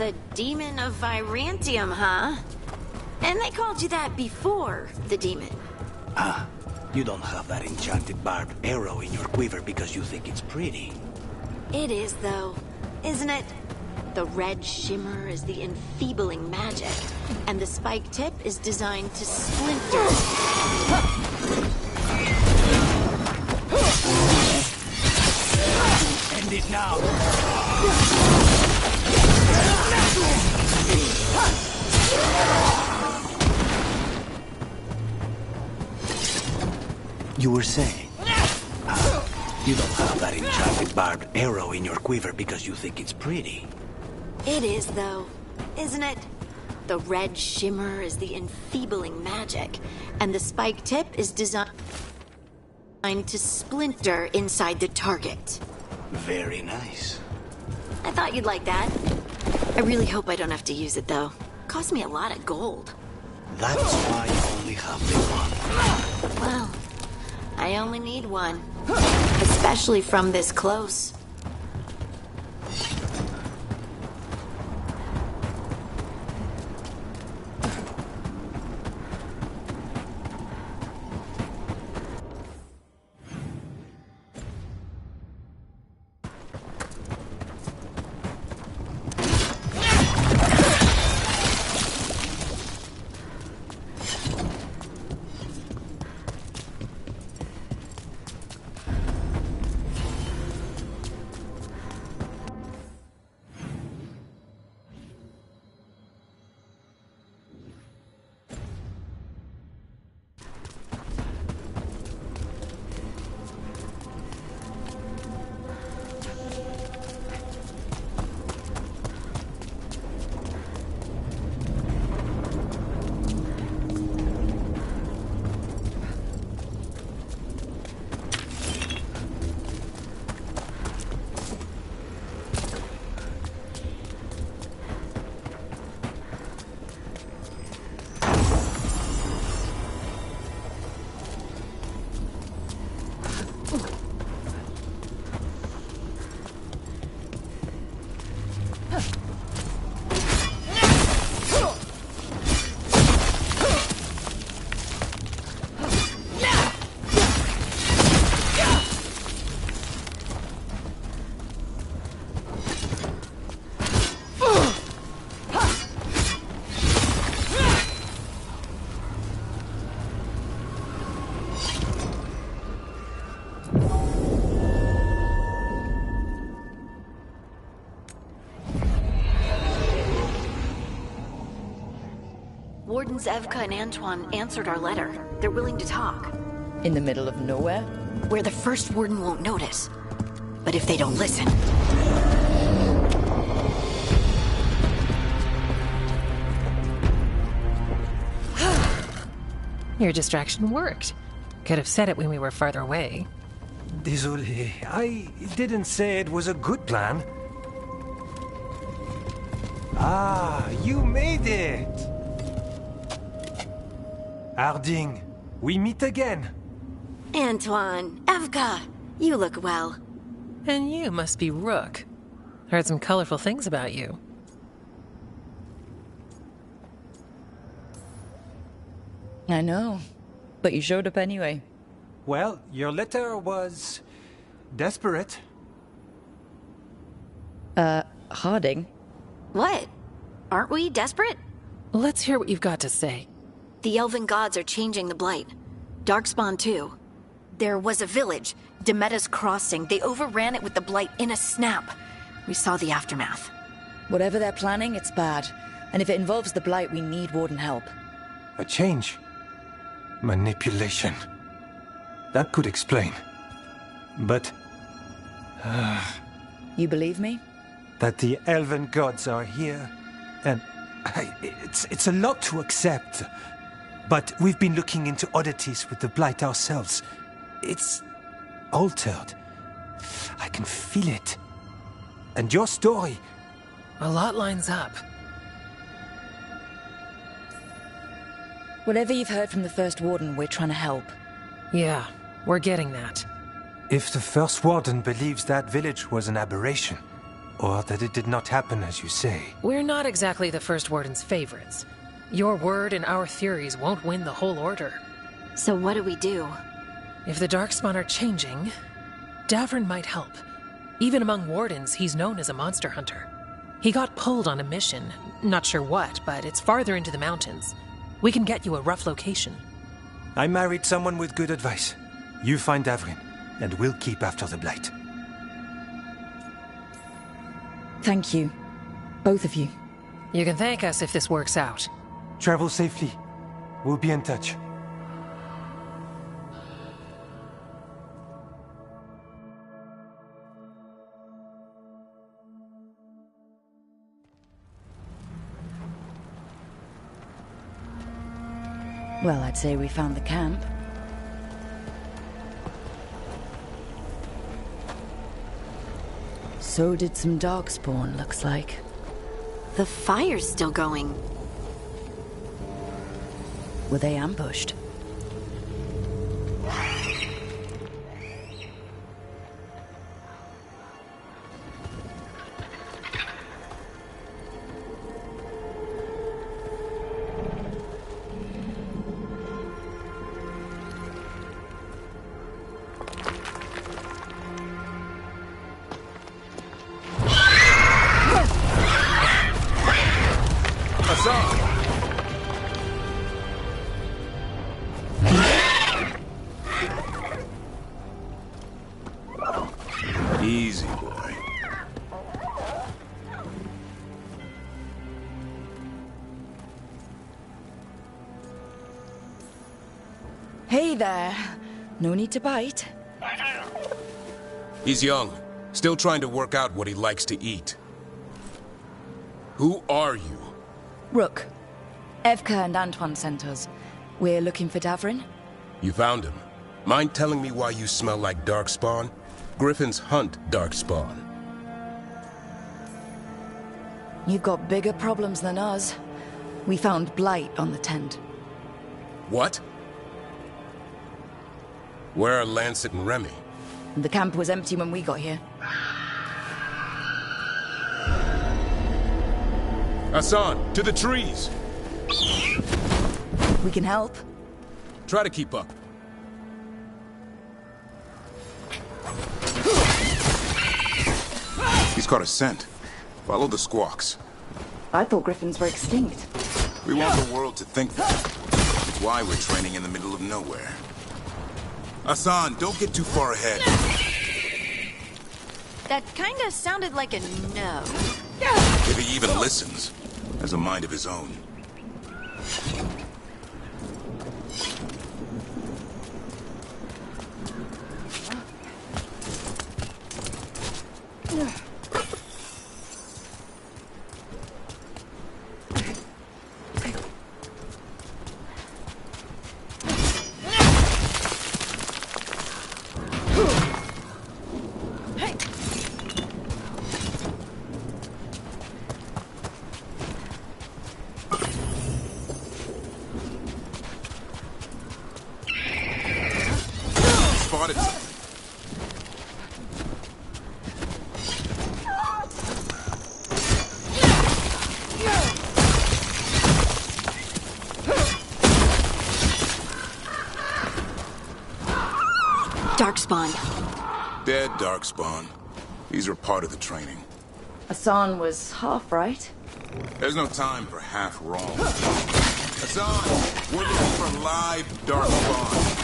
The Demon of Virantium, huh? And they called you that before the demon. Ah, you don't have that enchanted barbed arrow in your quiver because you think it's pretty. It is, though, isn't it? The red shimmer is the enfeebling magic, and the spike tip is designed to splinter. End it now! You were saying? You don't have that enchanted barbed arrow in your quiver because you think it's pretty. It is, though, isn't it? The red shimmer is the enfeebling magic, and the spike tip is designed to splinter inside the target. Very nice. I thought you'd like that. I really hope I don't have to use it, though. Cost me a lot of gold. That's why you only have the one. Well, I only need one. Especially from this close. Wardens Evka and Antoine answered our letter. They're willing to talk. In the middle of nowhere? Where the first warden won't notice. But if they don't listen... Your distraction worked. Could have said it when we were farther away. Désolé, I didn't say it was a good plan. Ah, you made it! Harding, we meet again. Antoine, Evka, you look well. And you must be Rook. Heard some colorful things about you. I know, but you showed up anyway. Well, your letter was... desperate. Harding? What? Aren't we desperate? Let's hear what you've got to say. The Elven gods are changing the Blight. Darkspawn too. There was a village, Demeta's Crossing. They overran it with the Blight in a snap. We saw the aftermath. Whatever they're planning, it's bad. And if it involves the Blight, we need Warden help. A change. Manipulation. That could explain. But... You believe me? that the Elven gods are here, and... it's a lot to accept. But we've been looking into oddities with the Blight ourselves. It's altered. I can feel it. And your story... A lot lines up. Whatever you've heard from the First Warden, we're trying to help. Yeah, we're getting that. If the First Warden believes that village was an aberration, or that it did not happen as you say. We're not exactly the First Warden's favorites. Your word and our theories won't win the whole order. So what do we do? If the Darkspawn are changing, Davrin might help. Even among Wardens, he's known as a monster hunter. He got pulled on a mission. Not sure what, but it's farther into the mountains. We can get you a rough location. I married someone with good advice. You find Davrin, and we'll keep after the Blight. Thank you. Both of you. You can thank us if this works out. Travel safely. We'll be in touch. Well, I'd say we found the camp. So did some Darkspawn, looks like. The fire's still going. Were they ambushed? Easy, boy. Hey there. No need to bite. He's young, still trying to work out what he likes to eat. Who are you? Rook. Evka and Antoine sent us. We're looking for Davrin. You found him. Mind telling me why you smell like Darkspawn? Griffins hunt Darkspawn. You've got bigger problems than us. We found Blight on the tent. What? Where are Lancet and Remy? The camp was empty when we got here. Hassan, to the trees! We can help. Try to keep up. He's caught a scent. Follow the squawks. I thought griffins were extinct. We want the world to think that. That's why we're training in the middle of nowhere. Hassan, don't get too far ahead. That kinda sounded like a no. If he even listens, has a mind of his own. Spotted something. Darkspawn. Dead Darkspawn. These are part of the training. Hassan was half right. There's no time for half wrong. Hassan, we're looking for live Darkspawn.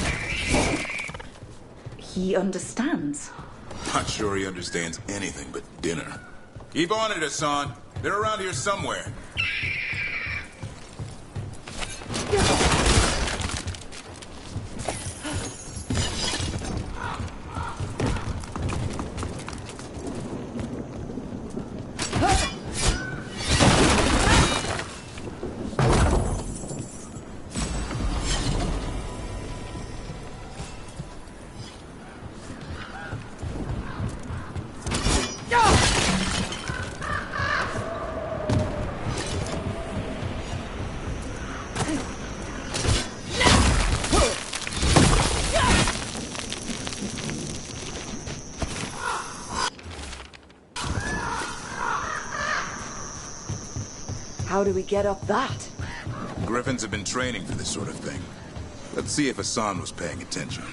He understands. Not sure he understands anything but dinner. Keep on it, Hassan. They're around here somewhere. How do we get up that? Griffins have been training for this sort of thing. Let's see if Hassan was paying attention.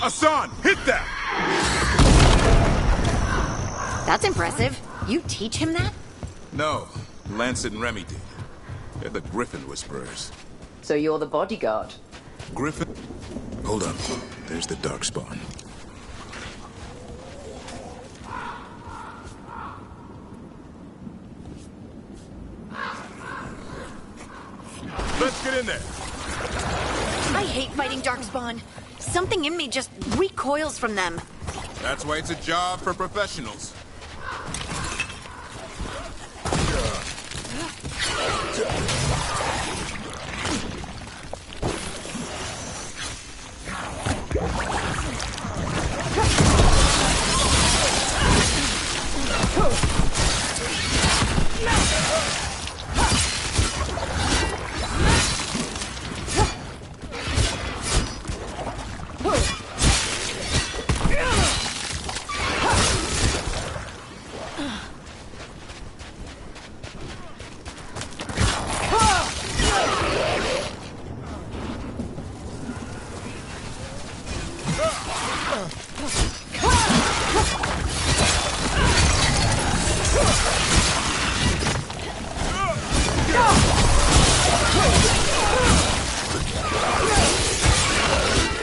Hassan, hit that! That's impressive. You teach him that? No, Lancet and Remy did. They're the Griffin Whisperers. So you're the bodyguard? Griffin? Hold up. There's the Darkspawn. Let's get in there. I hate fighting Darkspawn. Something in me just recoils from them. That's why it's a job for professionals.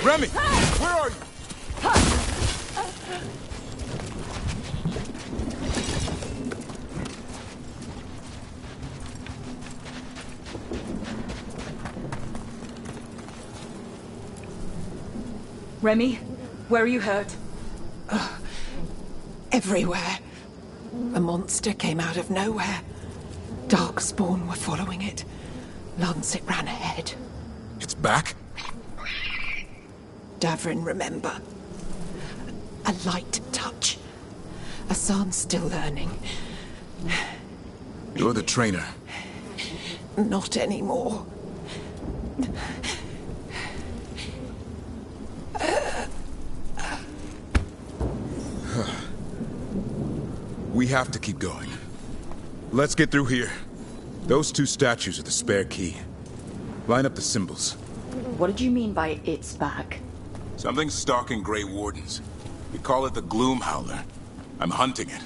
Remy, where are you? Remy, where are you hurt? Everywhere. A monster came out of nowhere. Darkspawn were following it. Lancet ran ahead. It's back? Davrin, remember. A light touch. Hassan's still learning. You're the trainer. Not anymore. We have to keep going. Let's get through here. Those two statues are the spare key. Line up the symbols. What did you mean by it's back? Something's stalking Grey Wardens. We call it the Gloom Howler. I'm hunting it.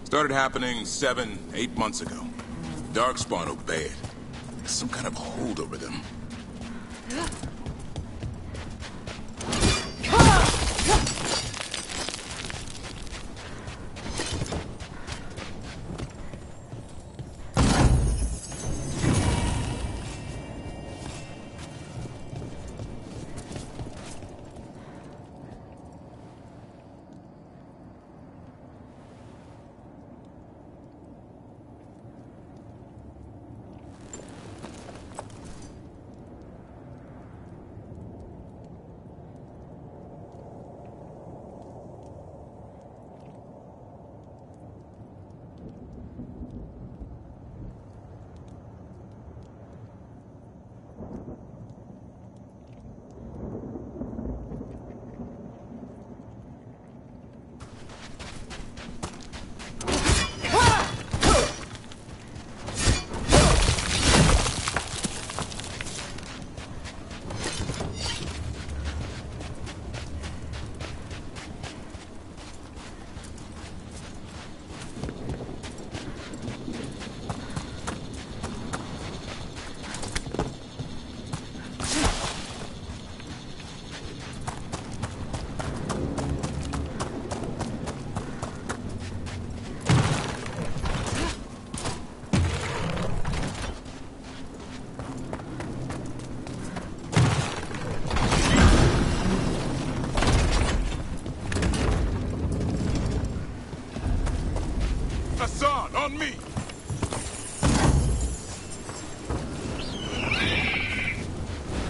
Started happening 7, 8 months ago. Darkspawn obey it. There's some kind of hold over them.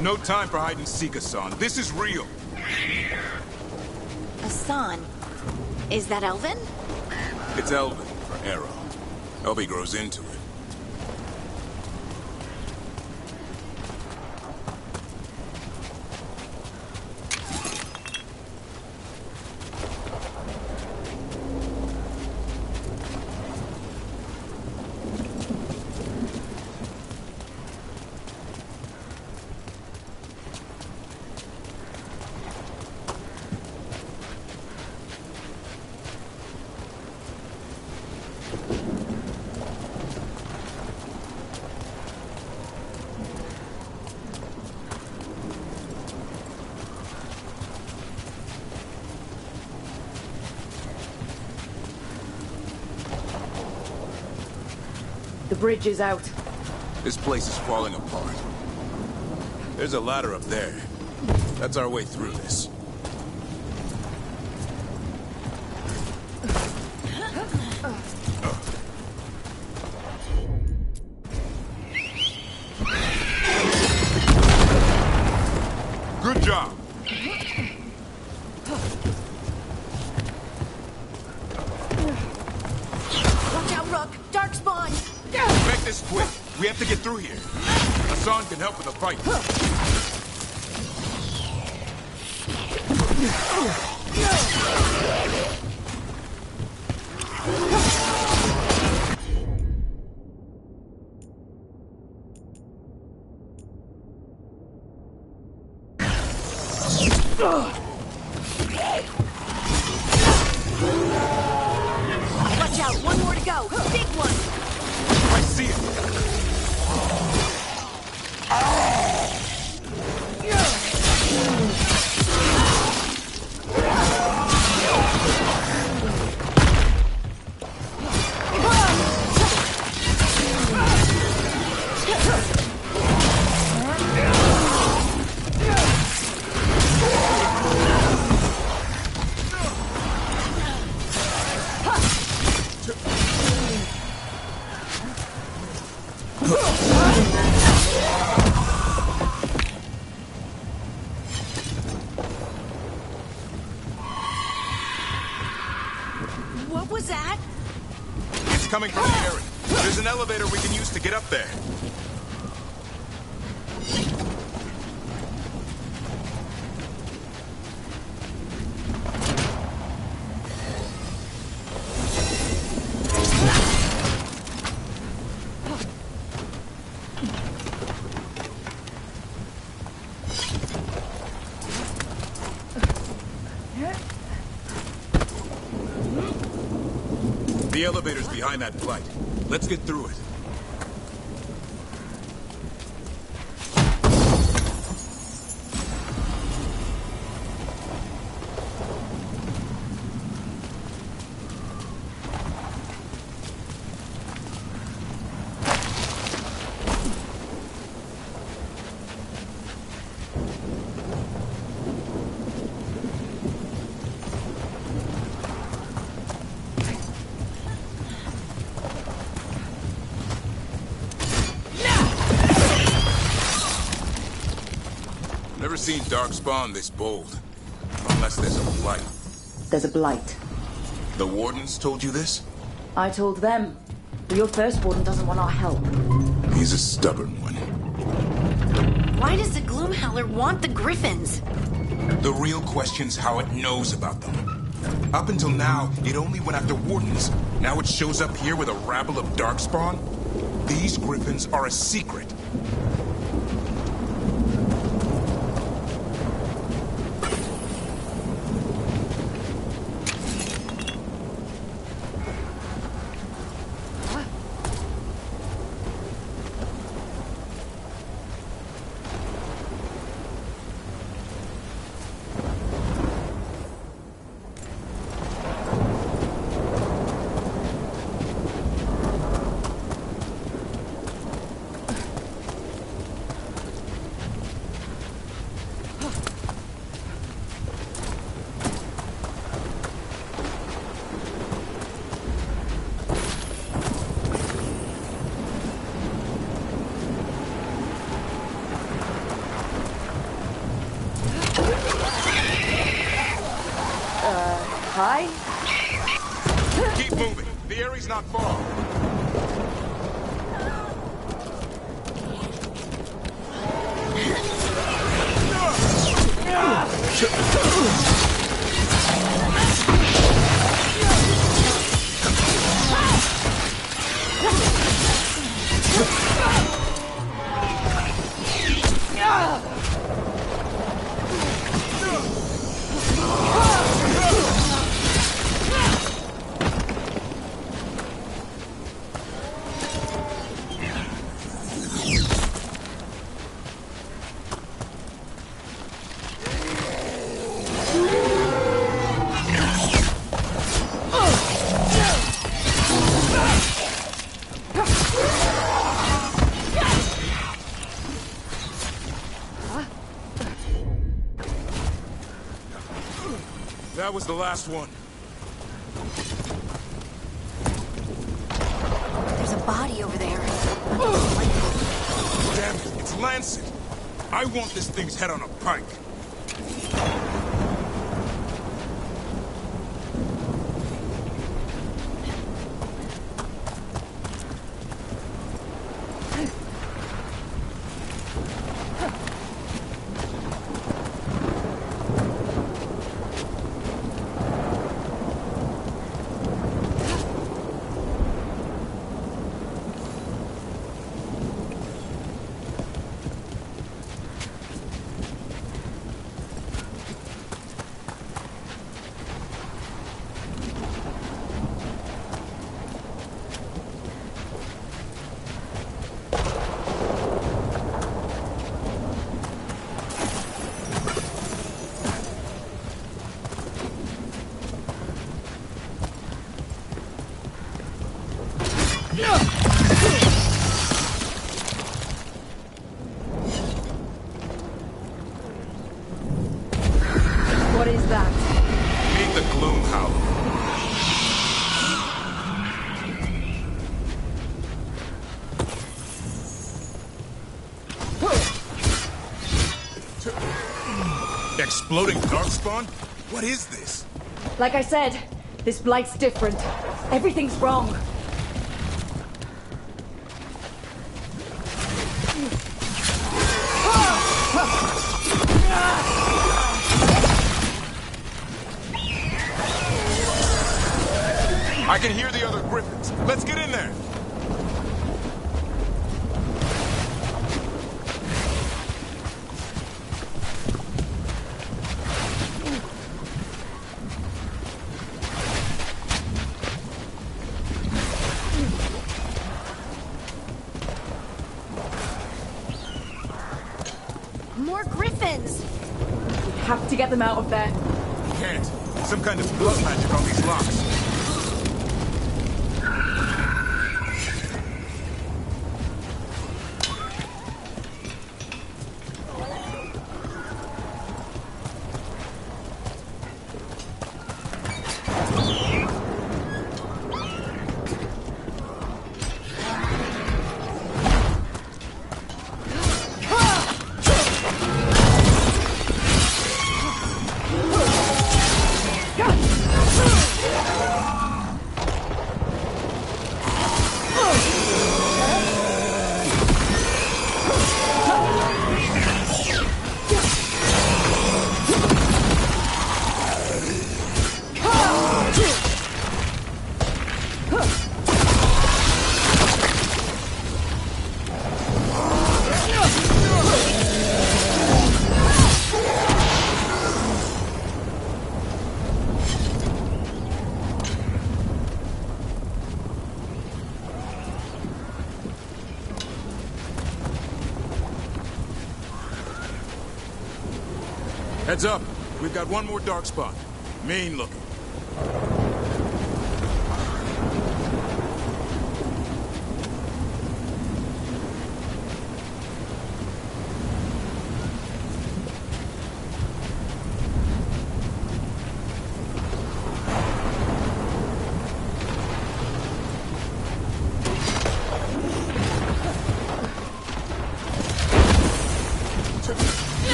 No time for hide and seek, Hassan. This is real. Hassan? Is that Elven? It's Elven for arrow. Elvi grows into it. The bridge is out. This place is falling apart. There's a ladder up there. That's our way through this. Good job. Watch out, Rook! Darkspawn! Make this quick. We have to get through here. Hassan can help with the fight. Watch out! One more to go! Big one! I see it. What was that? It's coming from the area. There's an elevator we can use to get up there. The elevator's behind that flight. Let's get through it. Never seen Darkspawn this bold. Unless there's a blight. There's a blight. The Wardens told you this? I told them. But your first warden doesn't want our help. He's a stubborn one. Why does the Gloomhowler want the Griffins? The real question's how it knows about them. Up until now, it only went after Wardens. Now it shows up here with a rabble of Darkspawn? These Griffins are a secret. high? Keep moving. The area's not far. That was the last one. There's a body over there. Damn it, it's Lancet. I want this thing's head on a pike. What is that? Meet the Gloom Howler. Exploding Darkspawn? What is this? Like I said, this blight's different. Everything's wrong. I can hear the other griffins. Let's get in there. More griffins! We have to get them out of there. Can't. Some kind of blood magic on these locks. Heads up. We've got one more dark spot. Mean looking.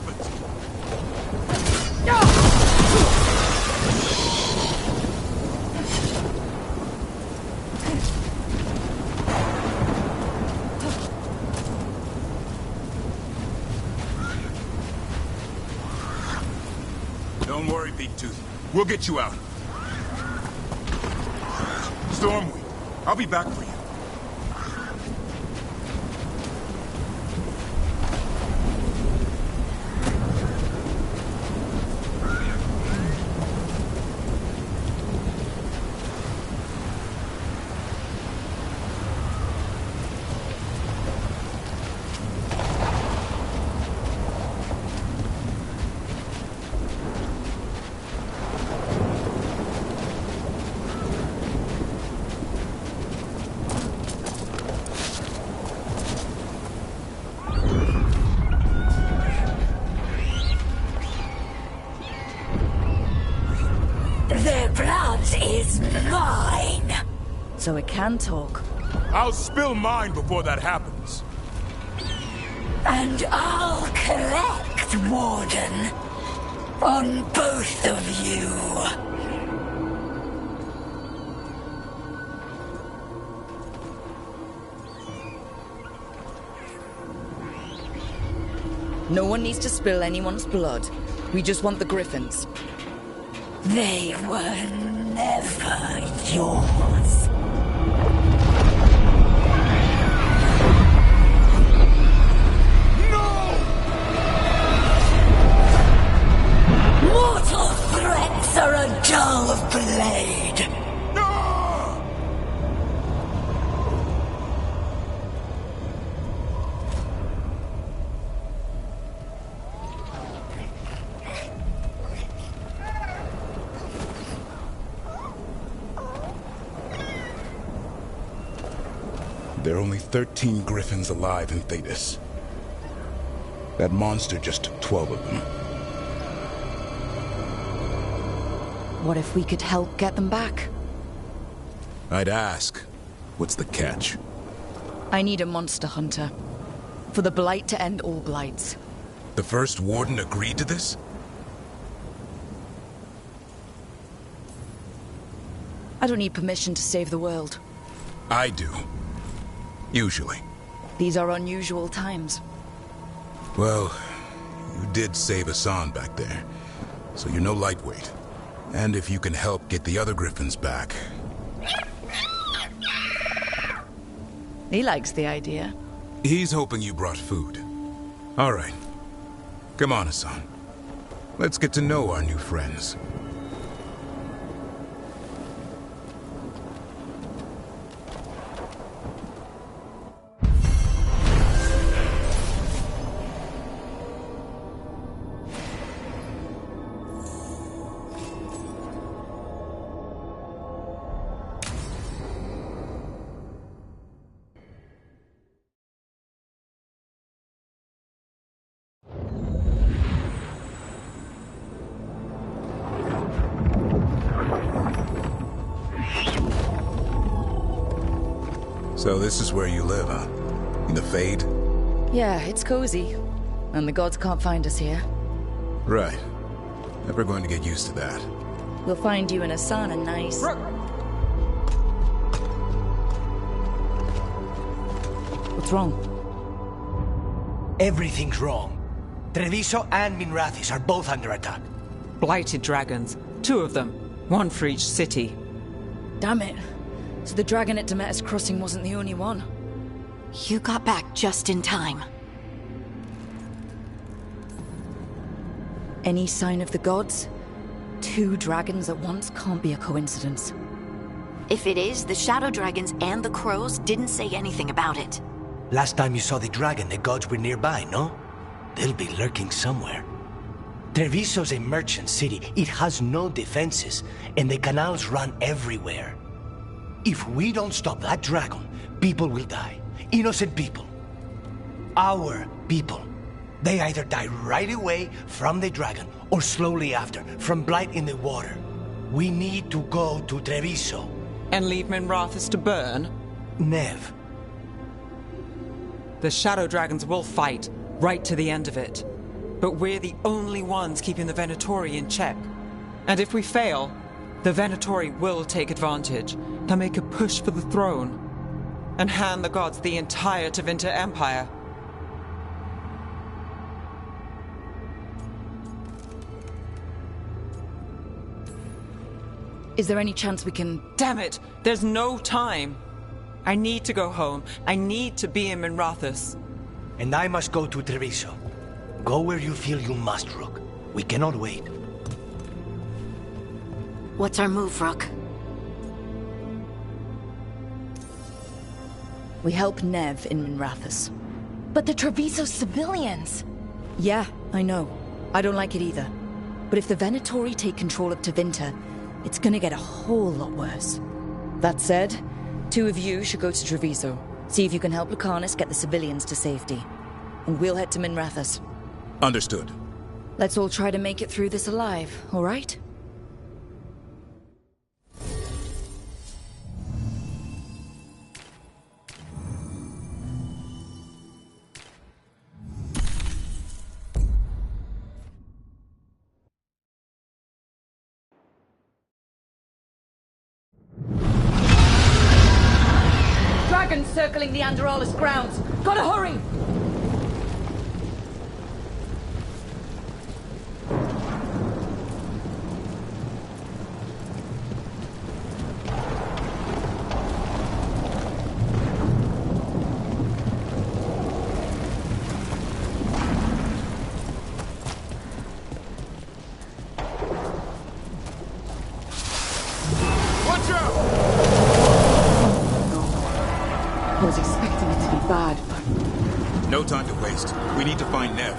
happened? Don't worry, Big Tooth. We'll get you out. Stormwind, I'll be back for you. Their blood is mine. So it can talk. I'll spill mine before that happens. And I'll collect, Warden. On both of you. No one needs to spill anyone's blood. We just want the griffins. They were never yours. Mortal threats are a dull blade. There are only 13 griffins alive in Thetis. That monster just took 12 of them. What if we could help get them back? I'd ask, what's the catch? I need a monster hunter. For the Blight to end all blights. The first warden agreed to this? I don't need permission to save the world. I do. Usually. These are unusual times. Well, you did save Hassan back there, so you're no lightweight. And if you can help get the other griffins back... He likes the idea. He's hoping you brought food. All right. Come on, Hassan. Let's get to know our new friends. So this is where you live, huh? In the Fade? Yeah, it's cozy. And the gods can't find us here. Right. Never going to get used to that. We'll find you and Hassan a nice... What's wrong? Everything's wrong. Treviso and Minrathis are both under attack. Blighted dragons. 2 of them. 1 for each city. Damn it. So the dragon at Demeter's Crossing wasn't the only one. You got back just in time. Any sign of the gods? 2 dragons at once can't be a coincidence. If it is, the Shadow Dragons and the Crows didn't say anything about it. Last time you saw the dragon, the gods were nearby, no? They'll be lurking somewhere. Treviso's a merchant city. It has no defenses, and the canals run everywhere. If we don't stop that dragon, people will die. Innocent people. Our people. They either die right away from the dragon, or slowly after, from blight in the water. We need to go to Treviso. And leave Minrathis to burn? Nev. The Shadow Dragons will fight, right to the end of it. But we're the only ones keeping the Venatori in check. And if we fail, the Venatori will take advantage. They'll make a push for the throne and hand the gods the entire Tevinter Empire. Is there any chance we can... Damn it! There's no time! I need to go home. I need to be in Minrathous. And I must go to Treviso. Go where you feel you must, Rook. We cannot wait. What's our move, Rook? We help Nev in Minrathous. But the Treviso civilians! Yeah, I know. I don't like it either. But if the Venatori take control of Tevinter, it's gonna get a whole lot worse. That said, 2 of you should go to Treviso. See if you can help Lucanus get the civilians to safety. And we'll head to Minrathous. Understood. Let's all try to make it through this alive, all right? Dragons circling the Anderalis grounds! Gotta hurry! Watch out! I was expecting it to be bad, but... No time to waste. We need to find Nev.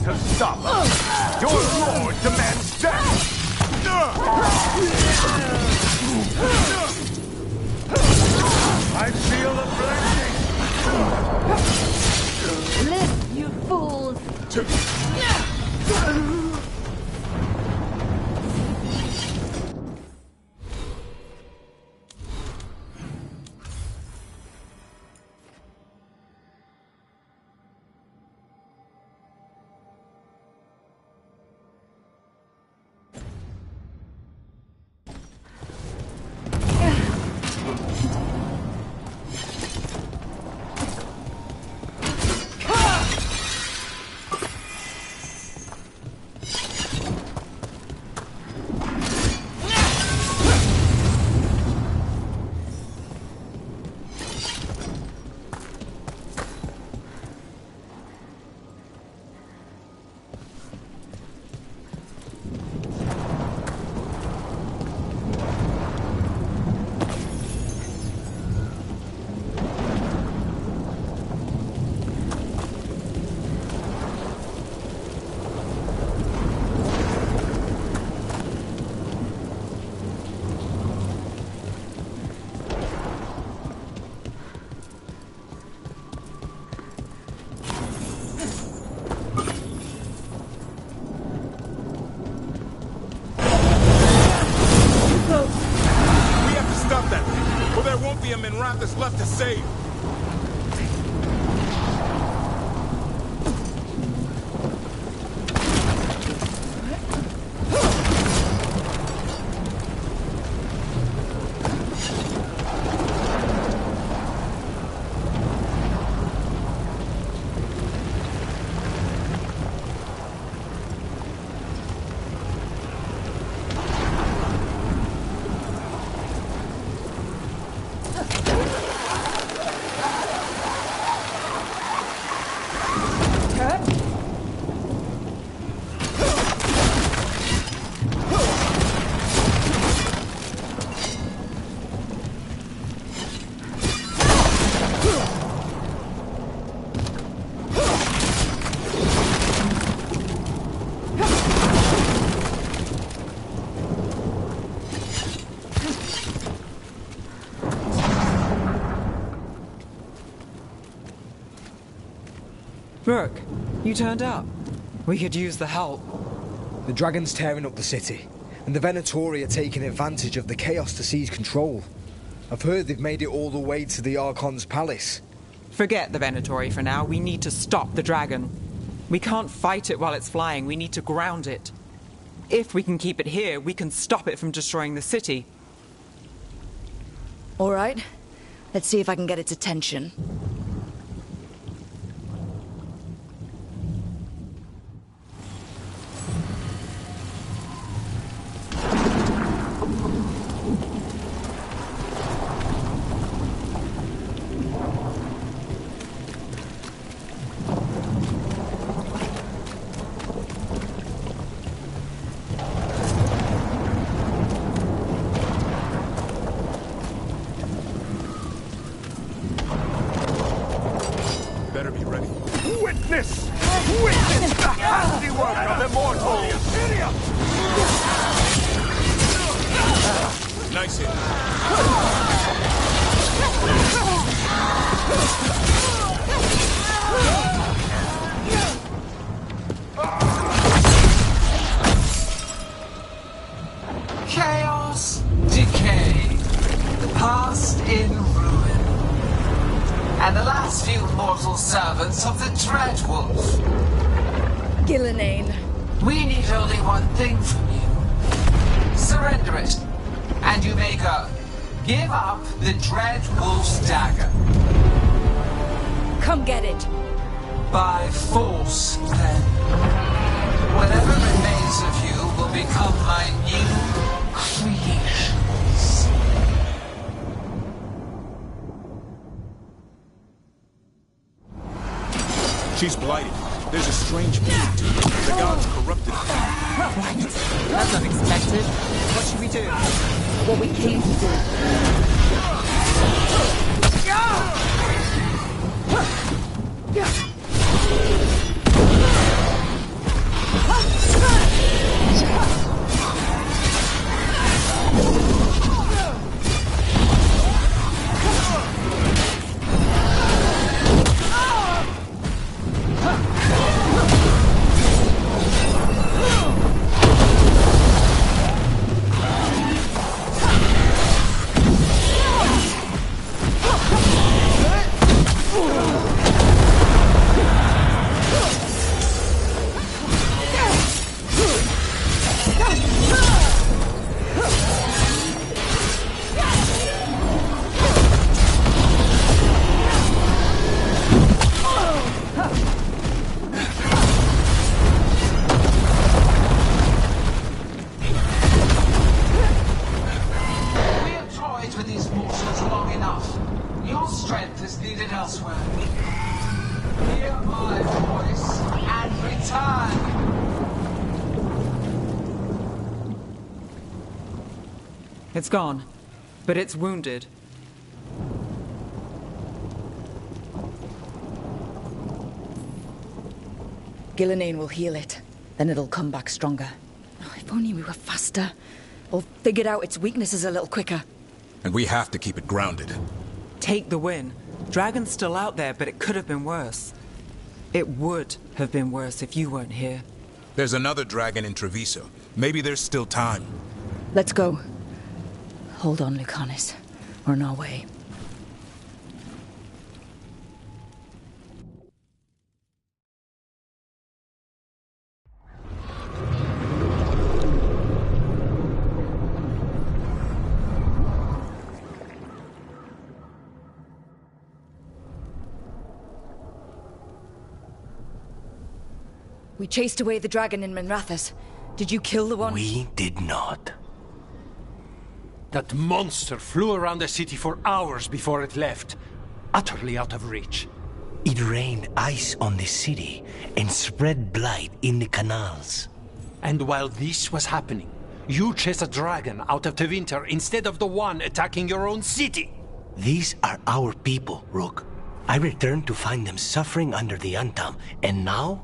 To stop us. Your lord demands death. I feel a blessing. Live, you fools! Minrathous left to save. Brooke, you turned up. We could use the help. The dragon's tearing up the city, and the Venatori are taking advantage of the chaos to seize control. I've heard they've made it all the way to the Archon's palace. Forget the Venatori for now. We need to stop the dragon. We can't fight it while it's flying. We need to ground it. If we can keep it here, we can stop it from destroying the city. All right. Let's see if I can get its attention. Witness the handiwork of immortals! Nice hit. Chaos, decay, the past in ruin, and the last few mortal servants of the Dreadwolf. Gillenane. We need only one thing from you. Surrender it, and you may go. Give up the Dreadwolf's dagger. Come get it. By force, then. Whatever remains of you will become my new creations. She's blighted. There's a strange meaning to it. The gods corrupted her. Right. That's unexpected. What should we do? What we came to do. It's gone, but it's wounded. Gillenane will heal it. Then it'll come back stronger. Oh, if only we were faster. Or figured out its weaknesses a little quicker. And we have to keep it grounded. Take the win. Dragon's still out there, but it could have been worse. It would have been worse if you weren't here. There's another dragon in Treviso. Maybe there's still time. Let's go. Hold on, Lucanus. We're on our way. We chased away the dragon in Minrathous. Did you kill the one? We did not. That monster flew around the city for hours before it left, utterly out of reach. It rained ice on the city and spread blight in the canals. And while this was happening, you chased a dragon out of Tevinter instead of the one attacking your own city. These are our people, Rook. I returned to find them suffering under the Untom, and now?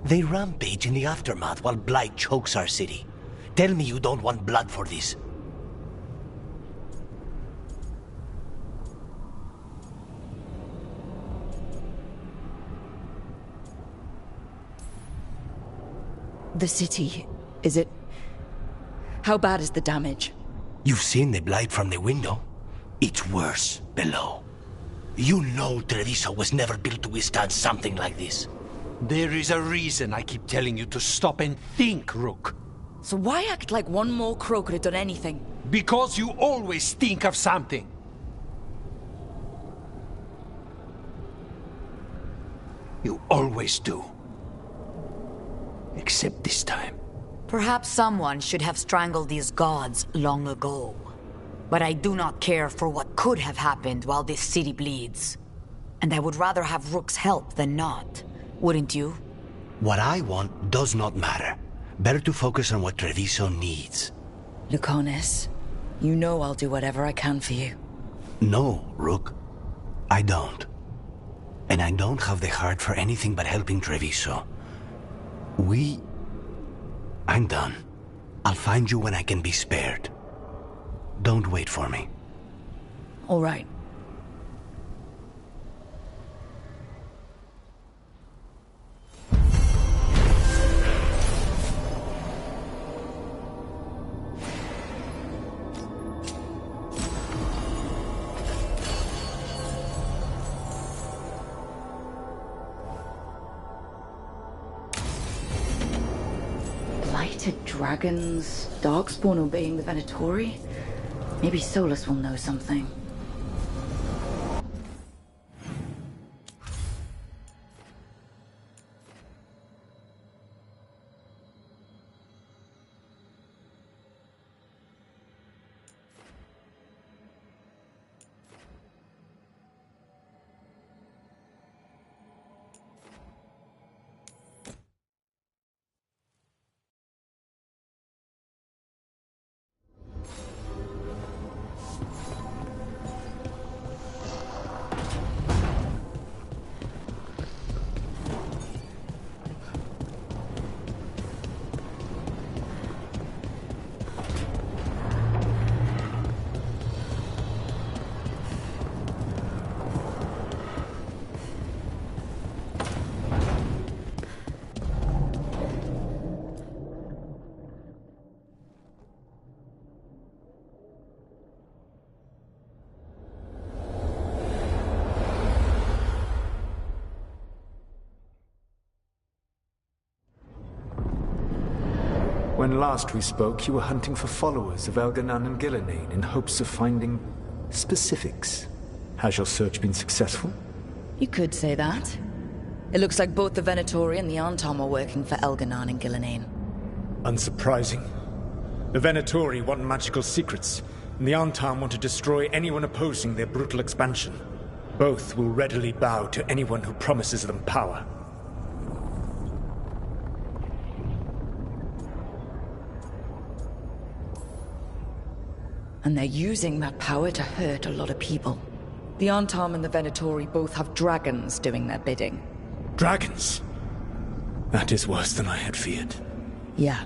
They rampage in the aftermath while blight chokes our city. Tell me you don't want blood for this. The city, is it... How bad is the damage? You've seen the blight from the window. It's worse below. You know Treviso was never built to withstand something like this. There is a reason I keep telling you to stop and think, Rook. So why act like one more crow could have done anything? Because you always think of something. You always do. Except this time. Perhaps someone should have strangled these gods long ago. But I do not care for what could have happened while this city bleeds. And I would rather have Rook's help than not. Wouldn't you? What I want does not matter. Better to focus on what Treviso needs. Lucanus, you know I'll do whatever I can for you. No, Rook. I don't. And I don't have the heart for anything but helping Treviso. I'm done. I'll find you when I can be spared. Don't wait for me. All right. Blighted dragons, Darkspawn obeying the Venatori? Maybe Solus will know something. When last we spoke, you were hunting for followers of Elganon and Gillenane in hopes of finding specifics. Has your search been successful? You could say that. It looks like both the Venatori and the Antom are working for Elganon and Gillenane. Unsurprising. The Venatori want magical secrets, and the Antom want to destroy anyone opposing their brutal expansion. Both will readily bow to anyone who promises them power. And they're using that power to hurt a lot of people. The Antom and the Venatori both have dragons doing their bidding. Dragons? That is worse than I had feared. Yeah.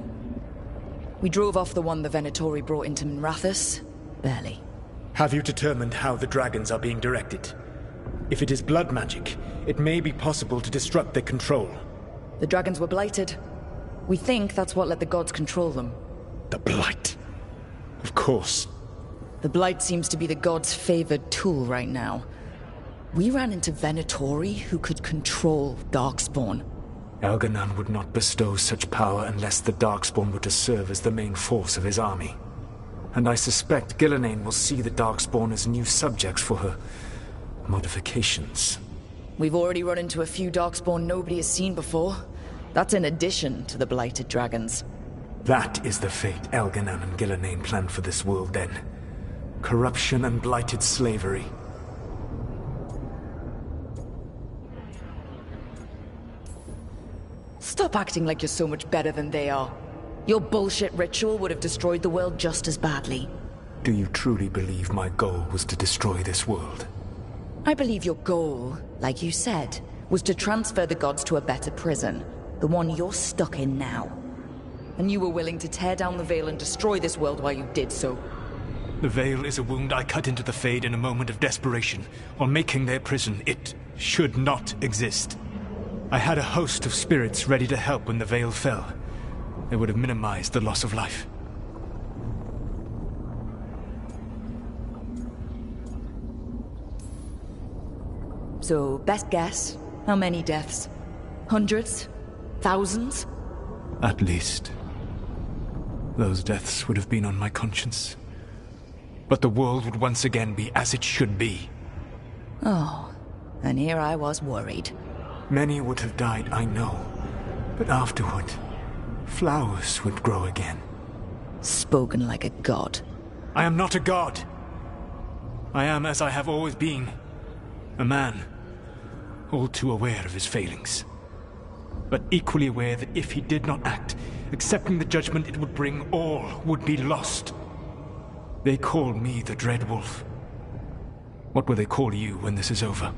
We drove off the one the Venatori brought into Minrathous. Barely. Have you determined how the dragons are being directed? If it is blood magic, it may be possible to disrupt their control. The dragons were blighted. We think that's what let the gods control them. The blight. Of course. The blight seems to be the gods' favored tool right now. We ran into Venatori who could control Darkspawn. Elganon would not bestow such power unless the Darkspawn were to serve as the main force of his army. And I suspect Gillenane will see the Darkspawn as new subjects for her modifications. We've already run into a few Darkspawn nobody has seen before. That's in addition to the blighted dragons. That is the fate Elganon and Gillenane planned for this world then. Corruption and blighted slavery. Stop acting like you're so much better than they are. Your bullshit ritual would have destroyed the world just as badly. Do you truly believe my goal was to destroy this world? I believe your goal, like you said, was to transfer the gods to a better prison. The one you're stuck in now. And you were willing to tear down the Veil and destroy this world while you did so. The Veil is a wound I cut into the Fade in a moment of desperation, while making their prison. It should not exist. I had a host of spirits ready to help when the Veil fell, It would have minimized the loss of life. So, best guess, how many deaths? Hundreds? Thousands? At least. Those deaths would have been on my conscience. But the world would once again be as it should be. Oh, and here I was worried. Many would have died, I know. But afterward, flowers would grow again. Spoken like a god. I am not a god. I am as I have always been. A man. All too aware of his failings. But equally aware that if he did not act, accepting the judgment it would bring, all would be lost. They call me the Dread Wolf. What will they call you when this is over?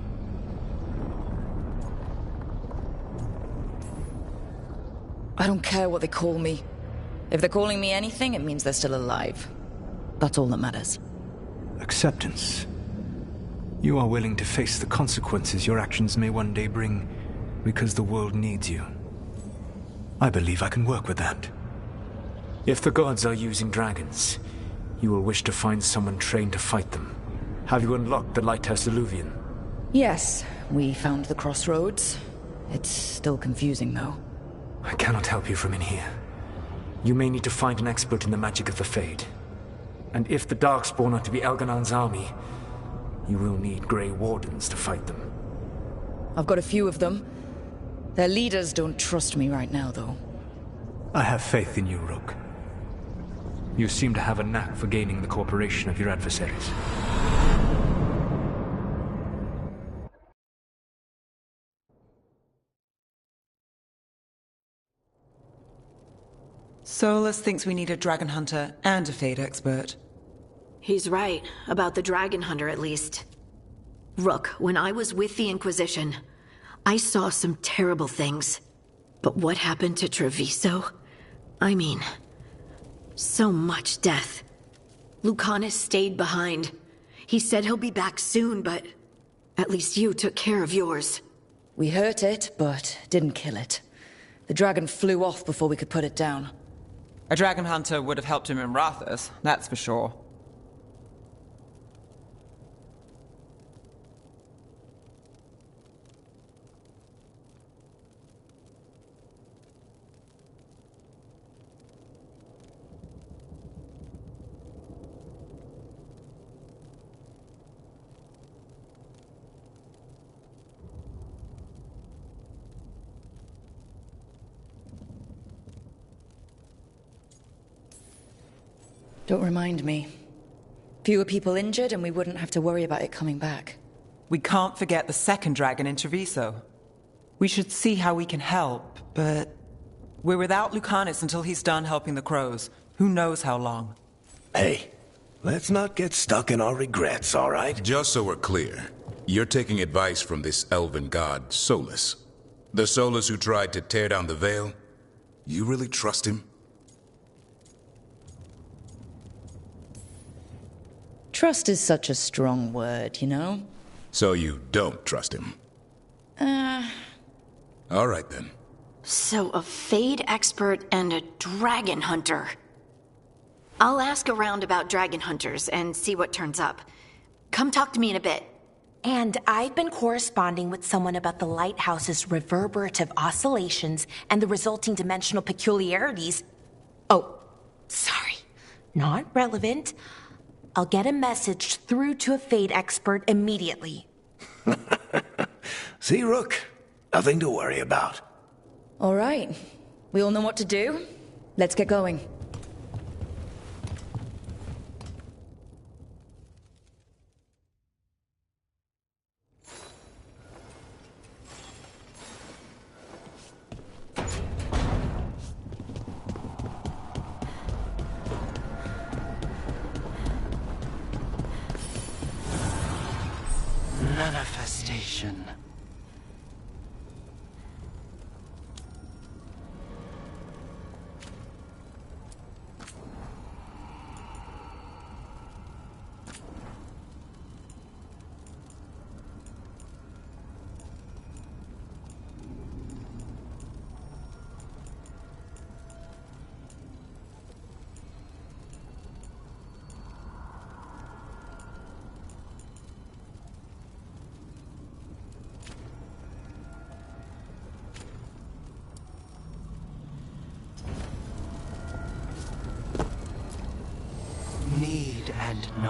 I don't care what they call me. If they're calling me anything, it means they're still alive. That's all that matters. Acceptance. You are willing to face the consequences your actions may one day bring because the world needs you. I believe I can work with that. If the gods are using dragons, you will wish to find someone trained to fight them. Have you unlocked the Lighthouse Illuvian? Yes, we found the crossroads. It's still confusing, though. I cannot help you from in here. You may need to find an expert in the magic of the Fade. And if the Darkspawn are to be Elganon's army, you will need Grey Wardens to fight them. I've got a few of them. Their leaders don't trust me right now, though. I have faith in you, Rook. You seem to have a knack for gaining the cooperation of your adversaries. Solus thinks we need a dragon hunter and a Fade expert. He's right, about the dragon hunter at least. Rook, when I was with the Inquisition, I saw some terrible things. But what happened to Treviso? I mean, so much death. Lucanus stayed behind. He said he'll be back soon, but at least you took care of yours. We hurt it, but didn't kill it. The dragon flew off before we could put it down. A dragon hunter would have helped him in Rathas, that's for sure. Don't remind me. Fewer people injured and we wouldn't have to worry about it coming back. We can't forget the second dragon in Treviso. We should see how we can help, but we're without Lucanus until he's done helping the crows. Who knows how long? Hey, let's not get stuck in our regrets, all right? Just so we're clear, you're taking advice from this elven god, Solus. The Solus who tried to tear down the Veil? You really trust him? Trust is such a strong word, you know? So you don't trust him? All right, then. So a Fade expert and a dragon hunter. I'll ask around about dragon hunters and see what turns up. Come talk to me in a bit. And I've been corresponding with someone about the lighthouse's reverberative oscillations and the resulting dimensional peculiarities. Oh, sorry. Not relevant. I'll get a message through to a Fade expert immediately. See, Rook? Nothing to worry about. All right. We all know what to do. Let's get going. Manifestation.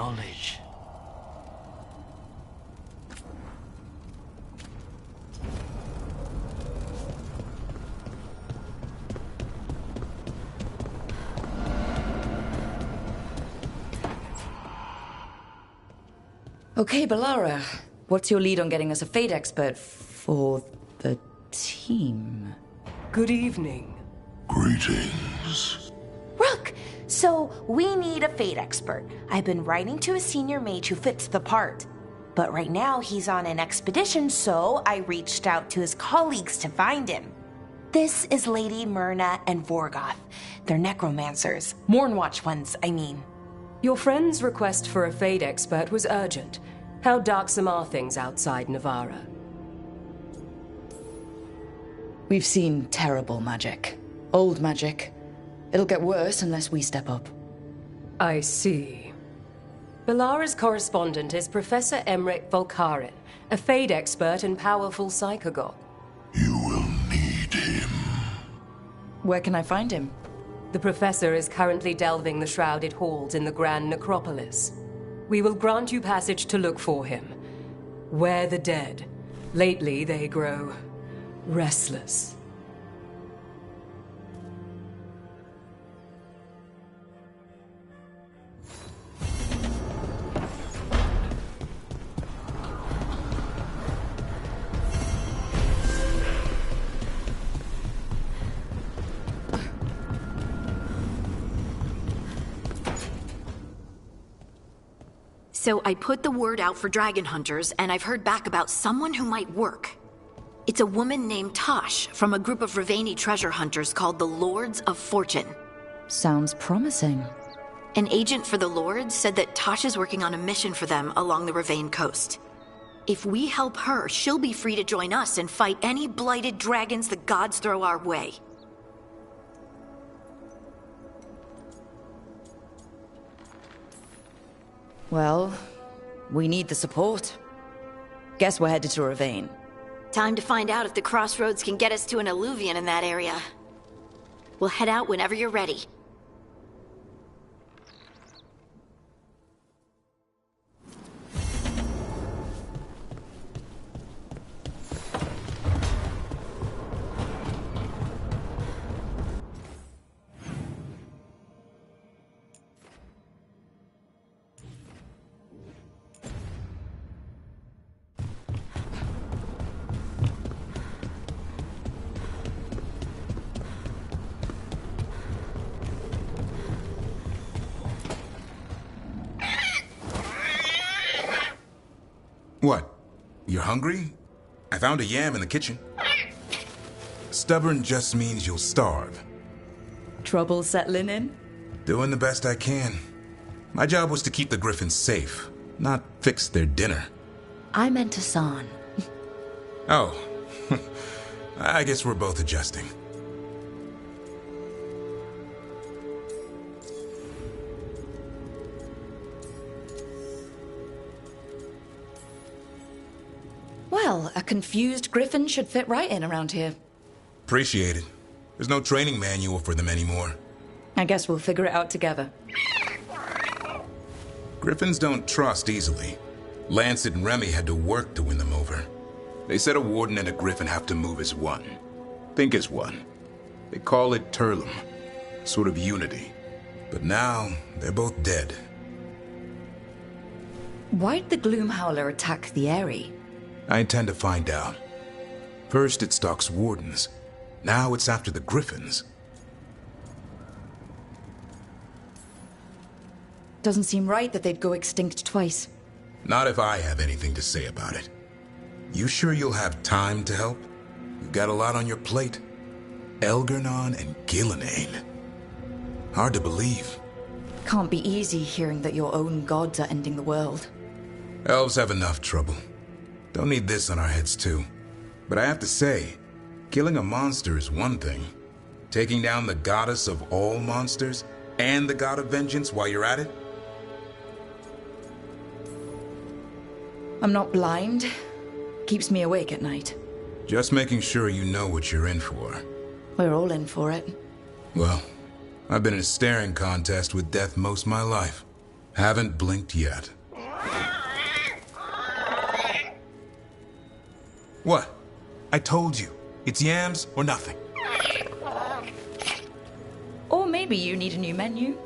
knowledge. Okay, Balara. What's your lead on getting us a fate expert for the team? Good evening. Greetings. Rook! So, we need a fate expert. I've been writing to a senior mage who fits the part. But right now, he's on an expedition, so I reached out to his colleagues to find him. This is Lady Myrna and Vorgoth. They're necromancers. Mournwatch ones, I mean. Your friend's request for a fate expert was urgent. How darksome are things outside Navarra? We've seen terrible magic. Old magic. It'll get worse unless we step up. I see. Balara's correspondent is Professor Emmerich Volkarin, a fate expert and powerful psychagogue. Where can I find him? The Professor is currently delving the shrouded halls in the Grand Necropolis. We will grant you passage to look for him. Where the dead. Lately, they grow restless. So I put the word out for dragon hunters, and I've heard back about someone who might work. It's a woman named Tosh from a group of Ravani treasure hunters called the Lords of Fortune. Sounds promising. An agent for the Lords said that Tosh is working on a mission for them along the Ravane coast. If we help her, she'll be free to join us and fight any blighted dragons the gods throw our way. Well, we need the support. Guess we're headed to Ravane. Time to find out if the crossroads can get us to an alluvion in that area. We'll head out whenever you're ready. What? You're hungry? I found a yam in the kitchen. Stubborn just means you'll starve. Trouble settling in? Doing the best I can. My job was to keep the Griffins safe, not fix their dinner. I meant Hassan. Oh. I guess we're both adjusting. Well, a confused griffin should fit right in around here. Appreciate it. There's no training manual for them anymore. I guess we'll figure it out together. Griffins don't trust easily. Lancet and Remy had to work to win them over. They said a warden and a griffin have to move as one. Think as one. They call it Turlum. Sort of unity. But now, they're both dead. Why'd the Gloomhowler attack the Eyrie? I intend to find out. First it stalks wardens. Now it's after the Griffins. Doesn't seem right that they'd go extinct twice. Not if I have anything to say about it. You sure you'll have time to help? You've got a lot on your plate. Elgernon and Gillenane. Hard to believe. Can't be easy hearing that your own gods are ending the world. Elves have enough trouble. Don't need this on our heads too. But I have to say, killing a monster is one thing. Taking down the goddess of all monsters and the god of vengeance while you're at it? I'm not blind. Keeps me awake at night. Just making sure you know what you're in for. We're all in for it. Well, I've been in a staring contest with death most of my life. Haven't blinked yet. What? I told you. It's yams or nothing. Or maybe you need a new menu.